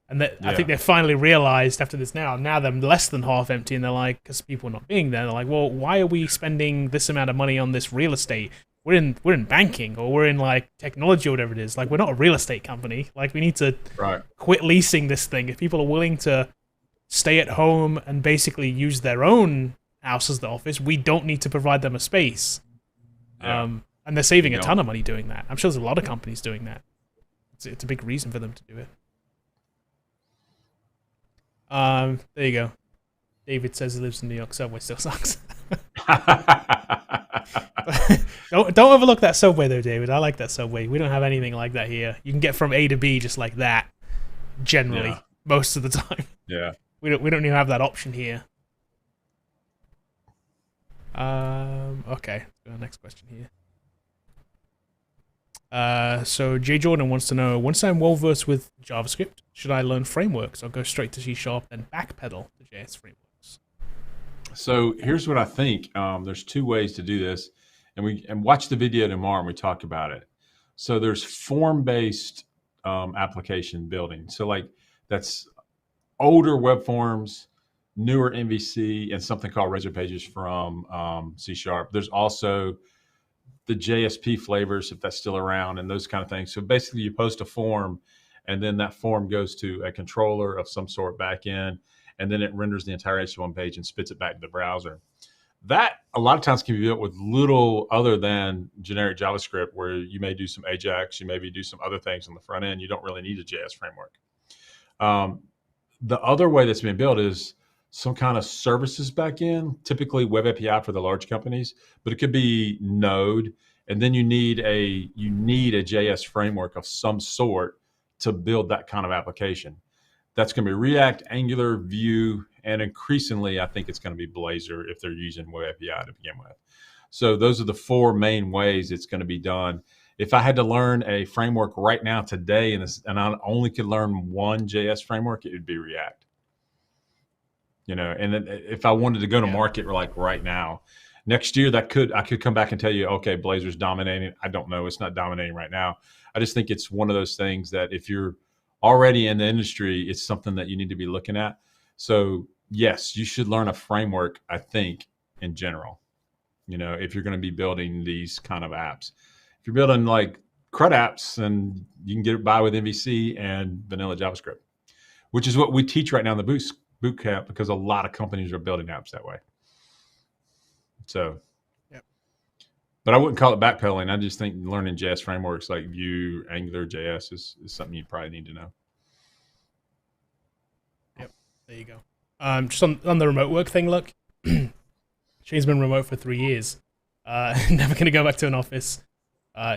And I think they finally realized after this now they're less than half empty, and they're like, because people are not being there, they're like, well, why are we spending this amount of money on this real estate? We're in banking, or we're in like technology or whatever it is. Like, we're not a real estate company. Like, we need to quit leasing this thing. If people are willing to stay at home and basically use their own house as the office, we don't need to provide them a space. Yeah. And they're saving a ton of money doing that. I'm sure there's a lot of companies doing that. It's a big reason for them to do it. There you go. David says he lives in New York. Subway still sucks. Don't overlook that Subway though, David. I like that Subway. We don't have anything like that here. You can get from A to B just like that, generally, most of the time. Yeah. We don't even have that option here. Okay. Let's go to the next question here. So Jay Jordan wants to know, once I'm well versed with JavaScript, should I learn frameworks or go straight to C# and backpedal to JS frameworks? So here's what I think. There's two ways to do this, and watch the video tomorrow and we talk about it. So there's form-based application building. So like that's older web forms, newer MVC, and something called Razor Pages from C#. There's also the JSP flavors, if that's still around, and those kind of things. So basically you post a form, and then that form goes to a controller of some sort back end, and then it renders the entire HTML page and spits it back to the browser. That a lot of times can be built with little other than generic JavaScript, where you may do some Ajax, you maybe do some other things on the front end. You don't really need a JS framework. The other way that's been built is some kind of services backend, typically Web API for the large companies, but it could be Node, and then you need a JS framework of some sort to build that kind of application. That's going to be React, Angular, Vue, and increasingly, I think it's going to be Blazor if they're using Web API to begin with. So those are the four main ways it's going to be done. If I had to learn a framework right now today, and I only could learn one JS framework, it would be React. And if I wanted to go to market like right now, next year, I could come back and tell you, okay, Blazor's dominating. I don't know. It's not dominating right now. I just think it's one of those things that if you're already in the industry, it's something that you need to be looking at. So yes, you should learn a framework, I think, in general, if you're going to be building these kind of apps. If you're building like CRUD apps, then you can get it by with MVC and vanilla JavaScript, which is what we teach right now in the Bootcamp, because a lot of companies are building apps that way. So, but I wouldn't call it backpedaling. I just think learning JS frameworks like Vue, Angular, JS is something you probably need to know. Yep, there you go. Just on the remote work thing, look, Shane's been remote for 3 years. Never going to go back to an office.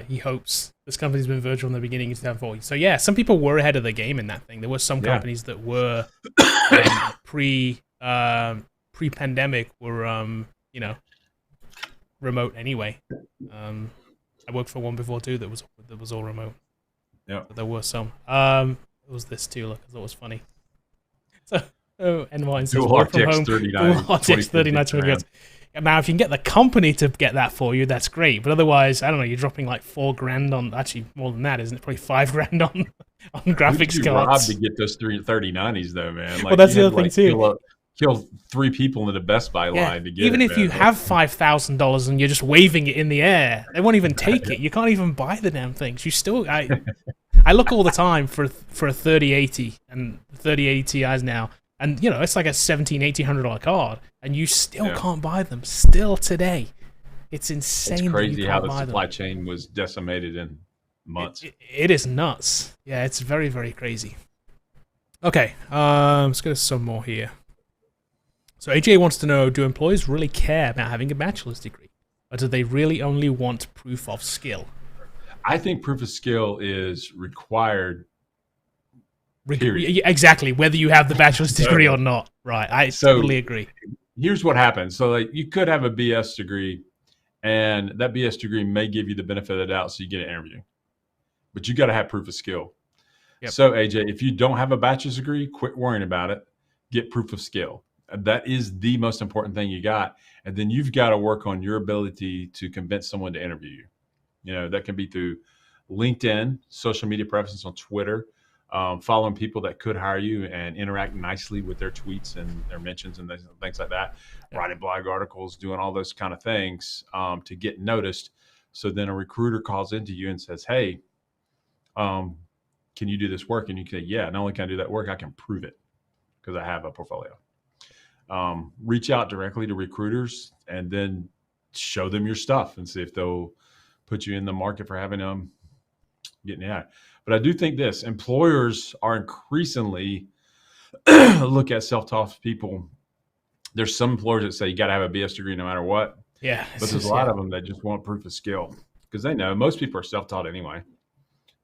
He hopes. This company's been virtual in the beginning of 2004. So yeah, some people were ahead of the game in that thing. There were some companies that were pre-pandemic were remote anyway. I worked for one before too that was all remote. Yeah, but there were some. It was this too. Look, I thought it was funny. So And Martin says, Dual work from RTX home, 39, dual RTX 3090 megahertz. Now, if you can get the company to get that for you, that's great. But otherwise, I don't know, you're dropping like $4,000 on, actually more than that, isn't it? Probably $5,000 on graphics cards. cards. Rob to get those 3090s though, man. Like, well, that's the other thing too. Kill 3 people in the Best Buy line to get even it. Even if man. you have $5,000 and you're just waving it in the air, they won't even take it. You can't even buy the damn things. You still, I look all the time for a 3080 and 3080 Ti's now. And, you know, it's like a $1,700-$1,800 card, and you still can't buy them. Still today. It's insane. It's crazy how the supply chain was decimated in months. It is nuts. Yeah, it's very, very crazy. Okay, let's go to some more here. So AJ wants to know, do employers really care about having a bachelor's degree? Or do they really only want proof of skill? I think proof of skill is required. Exactly, whether you have the bachelor's degree or not. Right, I totally agree. Here's what happens. So like, you could have a BS degree, and that BS degree may give you the benefit of the doubt, so you get an interview. But you got to have proof of skill. Yep. So AJ, if you don't have a bachelor's degree, quit worrying about it. Get proof of skill. That is the most important thing you got. And then you've got to work on your ability to convince someone to interview you. You know, that can be through LinkedIn, social media presence on Twitter, following people that could hire you and interact nicely with their tweets and their mentions and things like that, writing blog articles, doing all those kind of things to get noticed. So then a recruiter calls into you and says, hey, can you do this work? And you can say, yeah, not only can I do that work, I can prove it because I have a portfolio. Reach out directly to recruiters and then show them your stuff and see if they'll put you in the market for having them getting out. But I do think this, employers are increasingly look at self-taught people. There's some employers that say you got to have a BS degree no matter what. Yeah. But there's a lot of them that just want proof of skill because they know most people are self-taught anyway.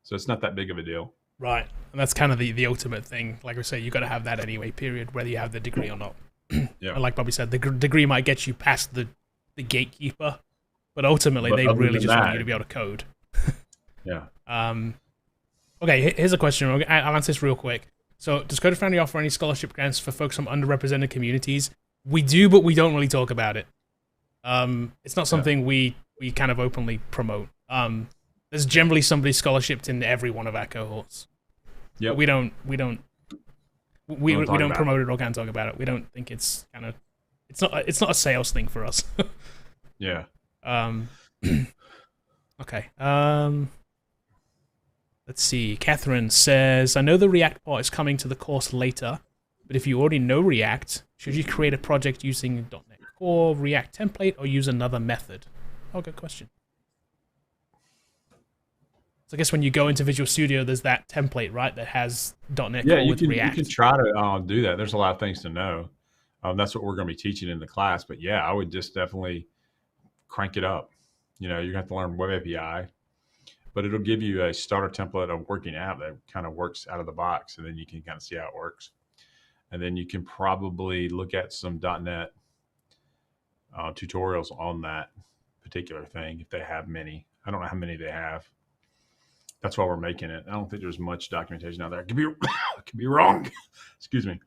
So it's not that big of a deal. Right. And that's kind of the ultimate thing. Like I say, you got to have that anyway, period, whether you have the degree or not. Yeah. And like Bobby said, the degree might get you past the gatekeeper, but ultimately they really just want you to be able to code. Yeah. Okay, here's a question. I'll answer this real quick. So, does Code Foundry offer any scholarship grants for folks from underrepresented communities? We do, but we don't really talk about it. It's not something we kind of openly promote. There's generally somebody scholarshiped in every one of our cohorts. Yeah, we don't promote it or can't talk about it. We don't think it's kind of it's not a sales thing for us. Yeah. Okay. Let's see. Catherine says, I know the React part is coming to the course later, but if you already know React, should you create a project using .NET Core, React template, or use another method? Oh, good question. So I guess when you go into Visual Studio, there's that template, right, that has .NET Core with React. You can try to do that. There's a lot of things to know. That's what we're going to be teaching in the class. But yeah, I would just definitely crank it up. You know, you're going to have to learn Web API. But it'll give you a starter template of working app that kind of works out of the box, and then you can kind of see how it works. And then you can probably look at some .NET tutorials on that particular thing if they have many. I don't know how many they have. That's why we're making it. I don't think there's much documentation out there. I could be wrong. Excuse me.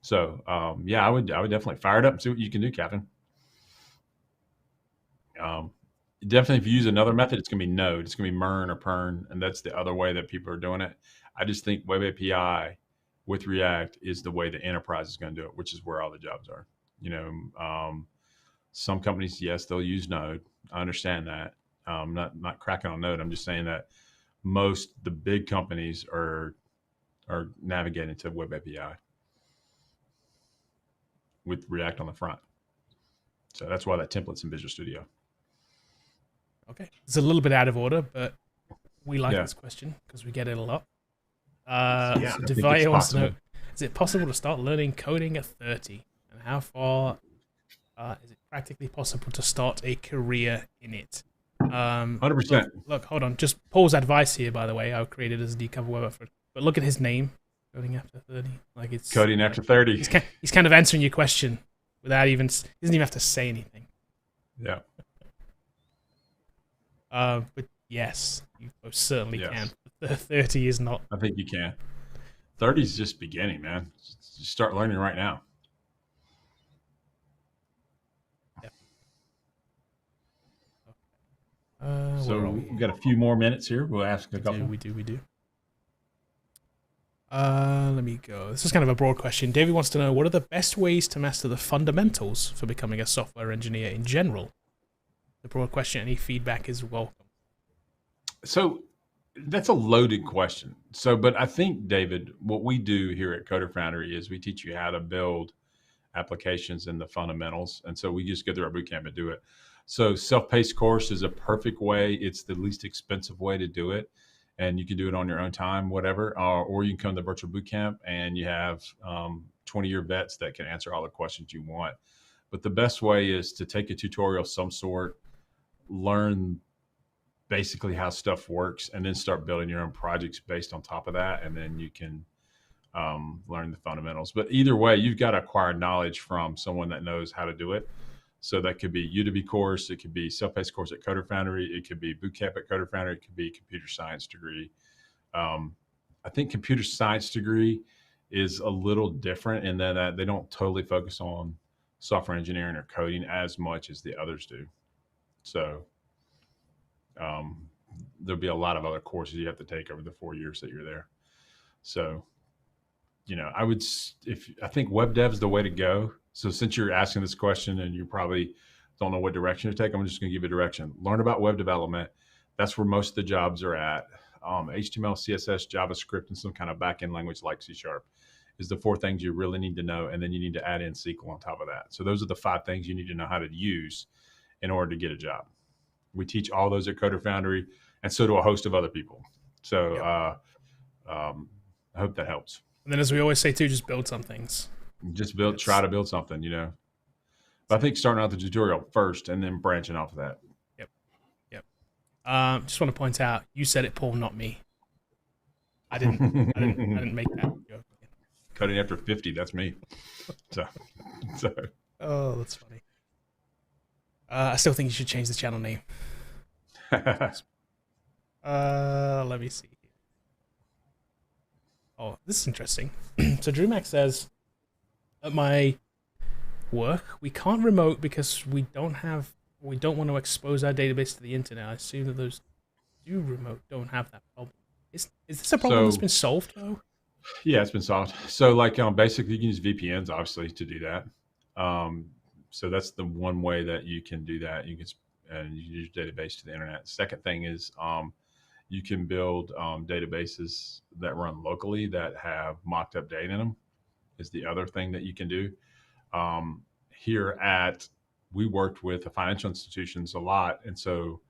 So yeah, I would definitely fire it up and see what you can do, Captain. Definitely, if you use another method, it's going to be Node. It's going to be MERN or PERN, and that's the other way that people are doing it. I just think Web API with React is the way the enterprise is going to do it, which is where all the jobs are. You know, some companies, yes, they'll use Node. I understand that. Not cracking on Node. I'm just saying that the big companies are navigating to Web API with React on the front. So that's why that template's in Visual Studio. Okay. It's a little bit out of order, but we like this question because we get it a lot. So Devaya wants to know, is it possible to start learning coding at 30? And how far is it practically possible to start a career in it? 100%. Look, hold on. Just Paul's advice here, by the way. I created as a decover web effort. But look at his name. Coding after 30. Like it's coding after 30. He's kind of answering your question without he doesn't even have to say anything. Yeah. But yes, you most certainly can. 30 is not. I think you can. 30 is just beginning, man. Just start learning right now. So we've got a few more minutes here. We'll ask a couple. We do. Let me go. This is kind of a broad question. David wants to know, what are the best ways to master the fundamentals for becoming a software engineer in general? The broad question. Any feedback is welcome. So that's a loaded question. But I think, David, what we do here at Coder Foundry is we teach you how to build applications and the fundamentals. And so we just go through our bootcamp and do it. So self-paced course is a perfect way. It's the least expensive way to do it. And you can do it on your own time, whatever. Or you can come to virtual bootcamp and you have 20-year vets that can answer all the questions you want. But the best way is to take a tutorial of some sort, learn basically how stuff works, and then start building your own projects based on top of that. And then you can learn the fundamentals. But either way, you've got to acquire knowledge from someone that knows how to do it. So that could be Udemy course, it could be self-paced course at Coder Foundry, it could be bootcamp at Coder Foundry, it could be computer science degree. I think computer science degree is a little different in that they don't totally focus on software engineering or coding as much as the others do. So there'll be a lot of other courses you have to take over the 4 years that you're there. So, I think web dev is the way to go. So since you're asking this question and you probably don't know what direction to take, I'm just going to give you a direction. Learn about web development. That's where most of the jobs are at. HTML, CSS, JavaScript, and some kind of backend language like C# is the 4 things you really need to know. And then you need to add in SQL on top of that. So those are the 5 things you need to know how to use in order to get a job. We teach all those at Coder Foundry, and so do a host of other people. So I hope that helps. And then, as we always say too, just build some things. Just try to build something, But I think starting out the tutorial first and then branching off of that. Yep. Just want to point out, you said it, Paul, not me. I didn't make that joke. Cutting after 50, that's me. So. Oh, that's funny. I still think you should change the channel name. Let me see. Oh, this is interesting. So DrewMax says, at my work, we can't remote because we don't want to expose our database to the internet. I assume that those do remote don't have that problem. Is this a problem that's been solved though? Yeah, it's been solved. So basically you can use VPNs obviously to do that. So that's the one way that you can do that. You can use your database to the internet. Second thing is you can build databases that run locally that have mocked up data in them. Is the other thing that you can do. We worked with the financial institutions a lot. And so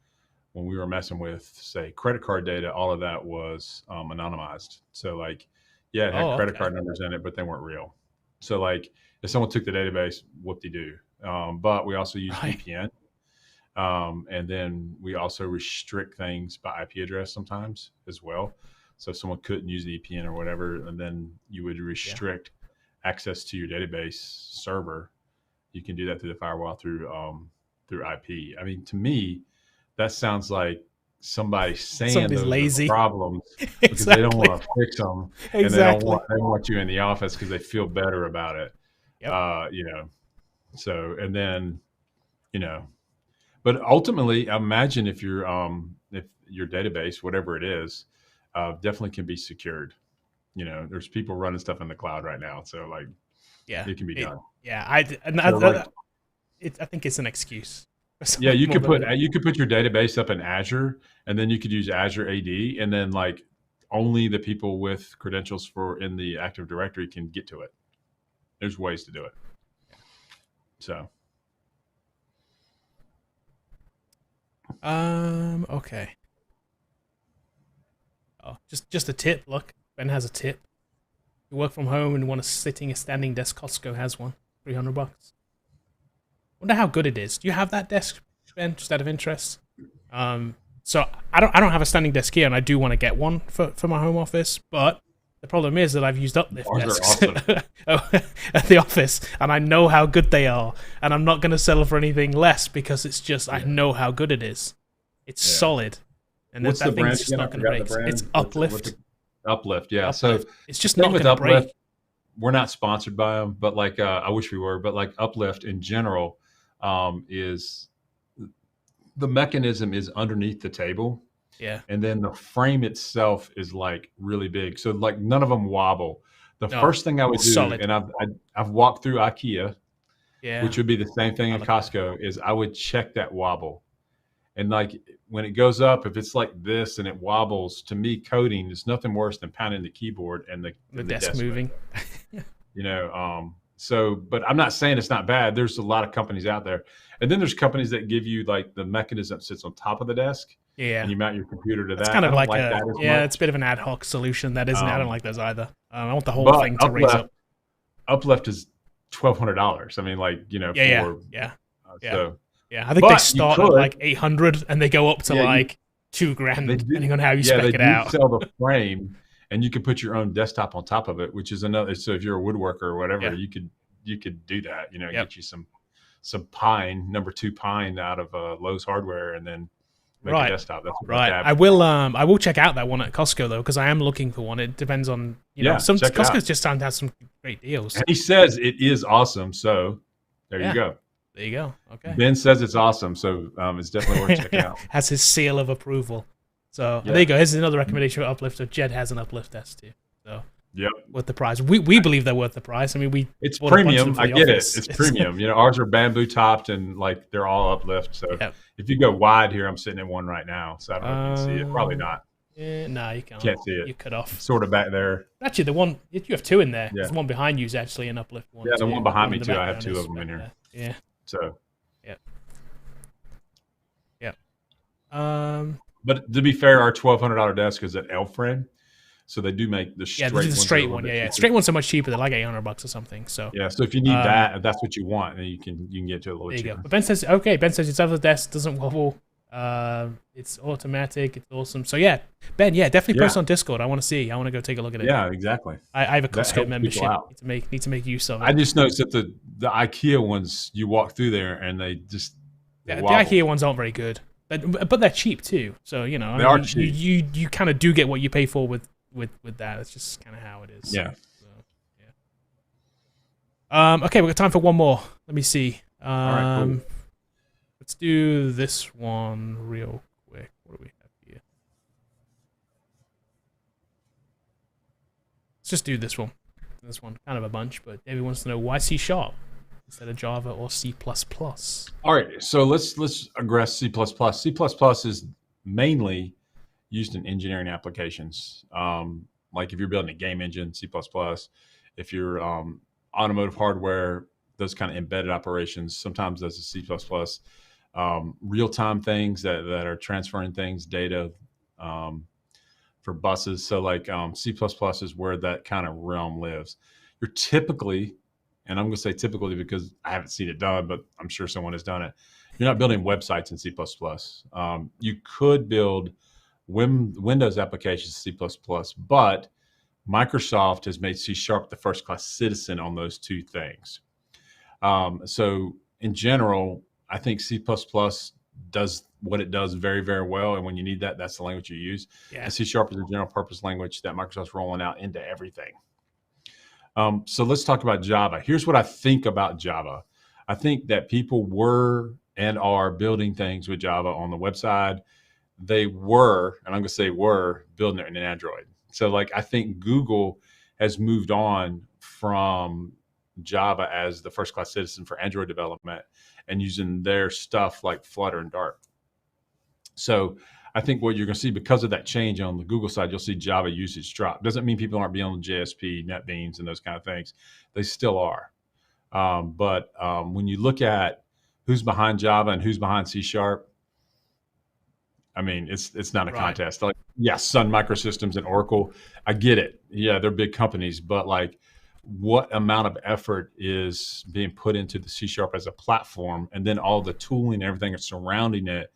when we were messing with, say, credit card data, all of that was anonymized. So it had credit card numbers in it, but they weren't real. So if someone took the database, whoop-de-doo. But we also use VPN. And then we also restrict things by IP address sometimes as well. So if someone couldn't use the VPN or whatever, and then you would restrict access to your database server. You can do that through the firewall through IP. I mean, to me, that sounds like somebody saying those lazy problems because they don't want to fix them, and they want you in the office because they feel better about it. Yep. So and then but ultimately, imagine if your database, whatever it is, definitely can be secured. There's people running stuff in the cloud right now, so it can be done. Yeah, I think it's an excuse. Yeah, you could put your database up in Azure, and then you could use Azure AD, and then only the people with credentials in the Active Directory can get to it. There's ways to do it. So. Okay. Oh, just a tip. Look, Ben has a tip. You work from home and want a standing desk. Costco has one, $300. Wonder how good it is. Do you have that desk, Ben? Just out of interest. So I don't have a standing desk here, and I do want to get one for my home office. But the problem is that I've used uplift desks at the office, and I know how good they are, and I'm not going to settle for anything less because it's just I know how good it is. It's solid, and that thing's just not going to break. It's uplift. Uplift, yeah. Uplift. So It's the just thing not with going to break. Uplift, we're not sponsored by them, but like I wish we were. But like Uplift in general is the mechanism is underneath the table, Yeah. and then the frame itself is like really big. So like none of them wobble. The No. first thing I would do, Solid. and I've walked through IKEA, Yeah. which would be the same thing in Costco, is I would check that wobble. And like when it goes up, if it's like this and it wobbles, to me, coding is nothing worse than pounding the keyboard and the desk moving. So, but I'm not saying it's not bad. There's a lot of companies out there. And then there's companies that give you like the mechanism that sits on top of the desk. Yeah. And you mount your computer to that. It's kind of like that it's a bit of an ad hoc solution that isn't. I don't like those either. I want the whole thing to raise up. Uplift is $1,200. I mean, like, So I think they start at like 800 and they go up to like $2,000 depending on how you spec it out. Sell the frame, and you can put your own desktop on top of it, which is another. So if you're a woodworker or whatever, you could do that. Get you some pine, number 2 pine out of Lowe's Hardware, and then make a desktop. That's right. I will check out that one at Costco though, because I am looking for one. It depends on some Costco's just starting to have some great deals. And he says it is awesome, so there you go. There you go. Okay. Ben says it's awesome, so it's definitely worth checking out. Has his seal of approval. So there you go. Here's another recommendation for Uplift. Jed has an Uplift S too. So worth the price. We believe they're worth the price. I mean, it's premium. I get it. It's premium. Ours are bamboo topped and like they're all Uplift. So if you go wide here, I'm sitting in one right now, so I don't know if you can see it. Probably not. No, you can't. Can't see it. You cut off. Sort of back there. Actually, the one you have 2 in there. The one behind you is actually an Uplift one. Yeah, the one behind me too. I have 2 of them in here. Yeah. So. Yeah. But to be fair, our $1,200 desk is an L frame, so they do make the straight. Yeah, this is the straight one. Yeah. Straight one's so much cheaper. They're like $800 or something. So so if you need that, if that's what you want, then you can get it to a little cheaper. Go. But Ben says it's over the desk, doesn't wobble. It's automatic. It's awesome. So Ben, definitely post on Discord. I want to see. I want to go take a look at it. Yeah, exactly. I have a Costco membership. Need to make use of it. I just noticed that the IKEA ones, you walk through there and they just the IKEA ones aren't very good, but they're cheap too. So they are cheap. You kind of do get what you pay for with that. That's just kind of how it is. Yeah. So, okay, we've got time for one more. Let me see. All right, cool. Let's do this one real quick. What do we have here? Let's just do this one. This one, kind of a bunch, but David wants to know why C# instead of Java or C++. All right, so let's address C++. C++ is mainly used in engineering applications. Like if you're building a game engine, C++. If you're automotive hardware, those kind of embedded operations, sometimes that's a C++. Real-time things that are transferring things, data for buses. So like C++ is where that kind of realm lives. You're typically, and I'm going to say typically because I haven't seen it done, but I'm sure someone has done it. You're not building websites in C++. You could build Windows applications in C++, but Microsoft has made C# the first-class citizen on those 2 things. So in general, I think C++ does what it does very, very well. And when you need that, that's the language you use. Yeah. And C# is a general purpose language that Microsoft's rolling out into everything. So let's talk about Java. Here's what I think about Java. I think that people were and are building things with Java on the web side. They were, and I'm going to say were, building it in Android. So like I think Google has moved on from Java as the first-class citizen for Android development and using their stuff like Flutter and Dart. So I think what you're going to see because of that change on the Google side, you'll see Java usage drop. Doesn't mean people aren't beyond JSP, NetBeans, and those kind of things. They still are. But when you look at who's behind Java and who's behind C#, I mean, it's not a contest. Like, Sun Microsystems and Oracle, I get it. Yeah, they're big companies, but like, what amount of effort is being put into the C# as a platform, and then all the tooling and everything surrounding it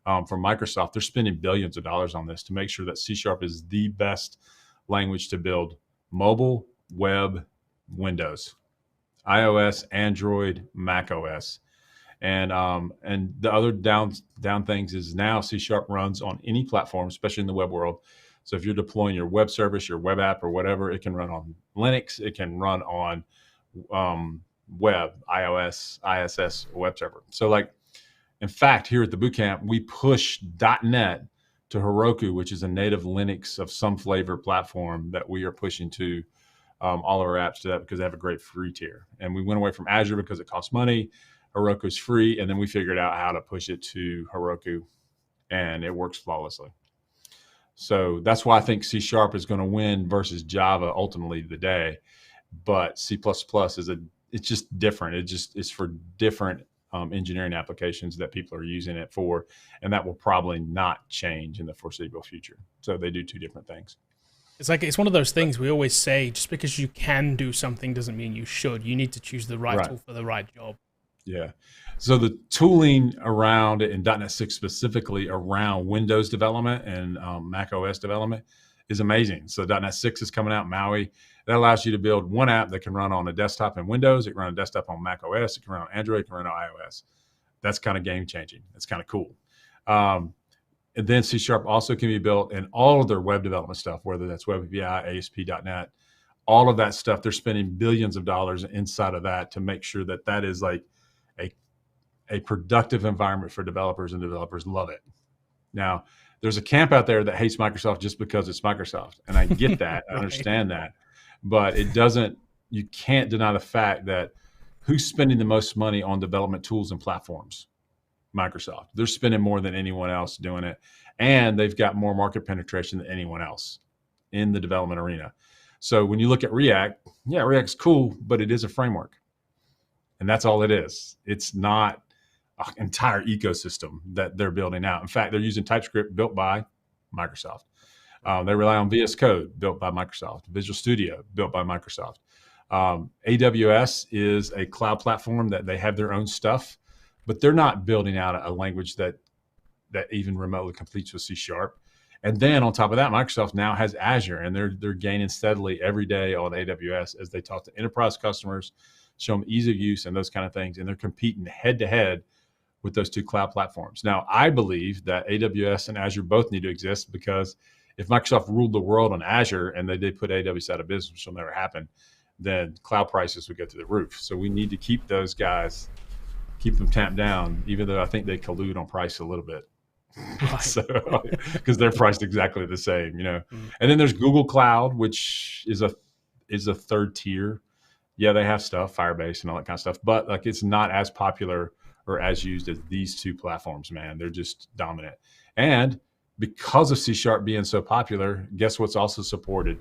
from Microsoft? They're spending billions of dollars on this to make sure that C# is the best language to build mobile, web, Windows, iOS, Android, Mac OS. And the other down things is now C# runs on any platform, especially in the web world. So if you're deploying your web service, your web app, or whatever, it can run on Linux. It can run on web, iOS, ISS, web server. So like, in fact, here at the Bootcamp, we push .NET to Heroku, which is a native Linux of some flavor platform that we are pushing to all of our apps to that because they have a great free tier. And we went away from Azure because it costs money. Heroku's free. And then we figured out how to push it to Heroku, and it works flawlessly. So that's why I think C# is going to win versus Java ultimately today. But C++ it's just different. It's for different engineering applications that people are using it for, and that will probably not change in the foreseeable future. So they do two different things. It's one of those things we always say, just because you can do something doesn't mean you should. You need to choose the right tool for the right job. Yeah. So the tooling around it in .NET 6 specifically around Windows development and Mac OS development is amazing. So .NET 6 is coming out, Maui. That allows you to build one app that can run on a desktop in Windows. It can run on a desktop on Mac OS. It can run on Android. It can run on iOS. That's kind of game changing. That's kind of cool. And then C# also can be built in all of their web development stuff, whether that's Web API, ASP.NET, all of that stuff. They're spending billions of dollars inside of that to make sure that that is like a productive environment for developers, and developers love it. Now, there's a camp out there that hates Microsoft just because it's Microsoft. And I get that. I understand that. But you can't deny the fact that who's spending the most money on development tools and platforms? Microsoft. They're spending more than anyone else doing it. And they've got more market penetration than anyone else in the development arena. So when you look at React, yeah, React's cool, but it is a framework. And that's all it is. It's not an entire ecosystem that they're building out. In fact, they're using TypeScript built by Microsoft. They rely on VS Code built by Microsoft, Visual Studio built by Microsoft. AWS is a cloud platform that they have their own stuff, but they're not building out a language that even remotely competes with C#. And then on top of that, Microsoft now has Azure, and they're gaining steadily every day on AWS as they talk to enterprise customers, show them ease of use and those kind of things. And they're competing head to head with those two cloud platforms. Now, I believe that AWS and Azure both need to exist, because if Microsoft ruled the world on Azure and they did put AWS out of business, which will never happen, then cloud prices would go through the roof. So we need to keep those guys, keep them tamped down, even though I think they collude on price a little bit. Right. So, because they're priced exactly the same, And then there's Google Cloud, which is a third tier. Yeah, they have stuff, Firebase and all that kind of stuff, but like it's not as popular or as used as these two platforms, man. They're just dominant. And because of C# being so popular, guess what's also supported?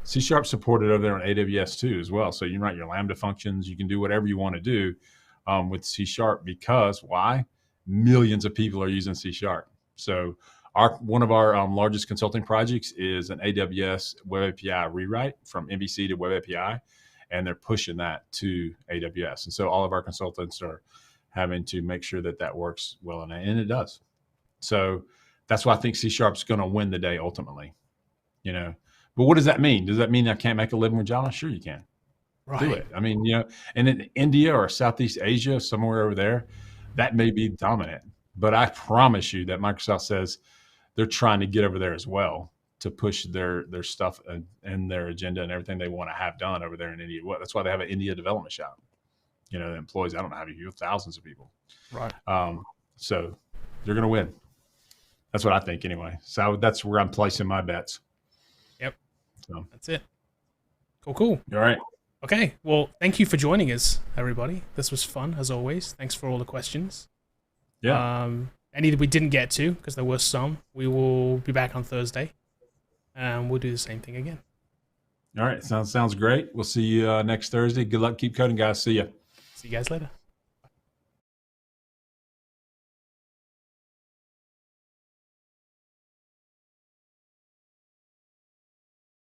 C# supported over there on AWS too as well. So you can write your Lambda functions. You can do whatever you want to do with C#, because why? Millions of people are using C#. So one of our largest consulting projects is an AWS Web API rewrite from MVC to Web API, and they're pushing that to AWS. And so all of our consultants are having to make sure that that works well, and it does. So that's why I think C# is going to win the day ultimately, But what does that mean? Does that mean I can't make a living with Java? Sure, you can. Right. Do it. I mean, and in India or Southeast Asia, somewhere over there, that may be dominant. But I promise you that Microsoft says they're trying to get over there as well to push their stuff and their agenda and everything they want to have done over there in India. That's why they have an India development shop. That employs, I don't know how many, thousands of people. Right. So they're going to win. That's what I think anyway. So that's where I'm placing my bets. Yep. So that's it. Cool. All right. Okay. Well, thank you for joining us, everybody. This was fun as always. Thanks for all the questions. Yeah. Any that we didn't get to, because there were some, we will be back on Thursday, and we'll do the same thing again. All right. Sounds great. We'll see you next Thursday. Good luck. Keep coding, guys. See ya. See you guys later.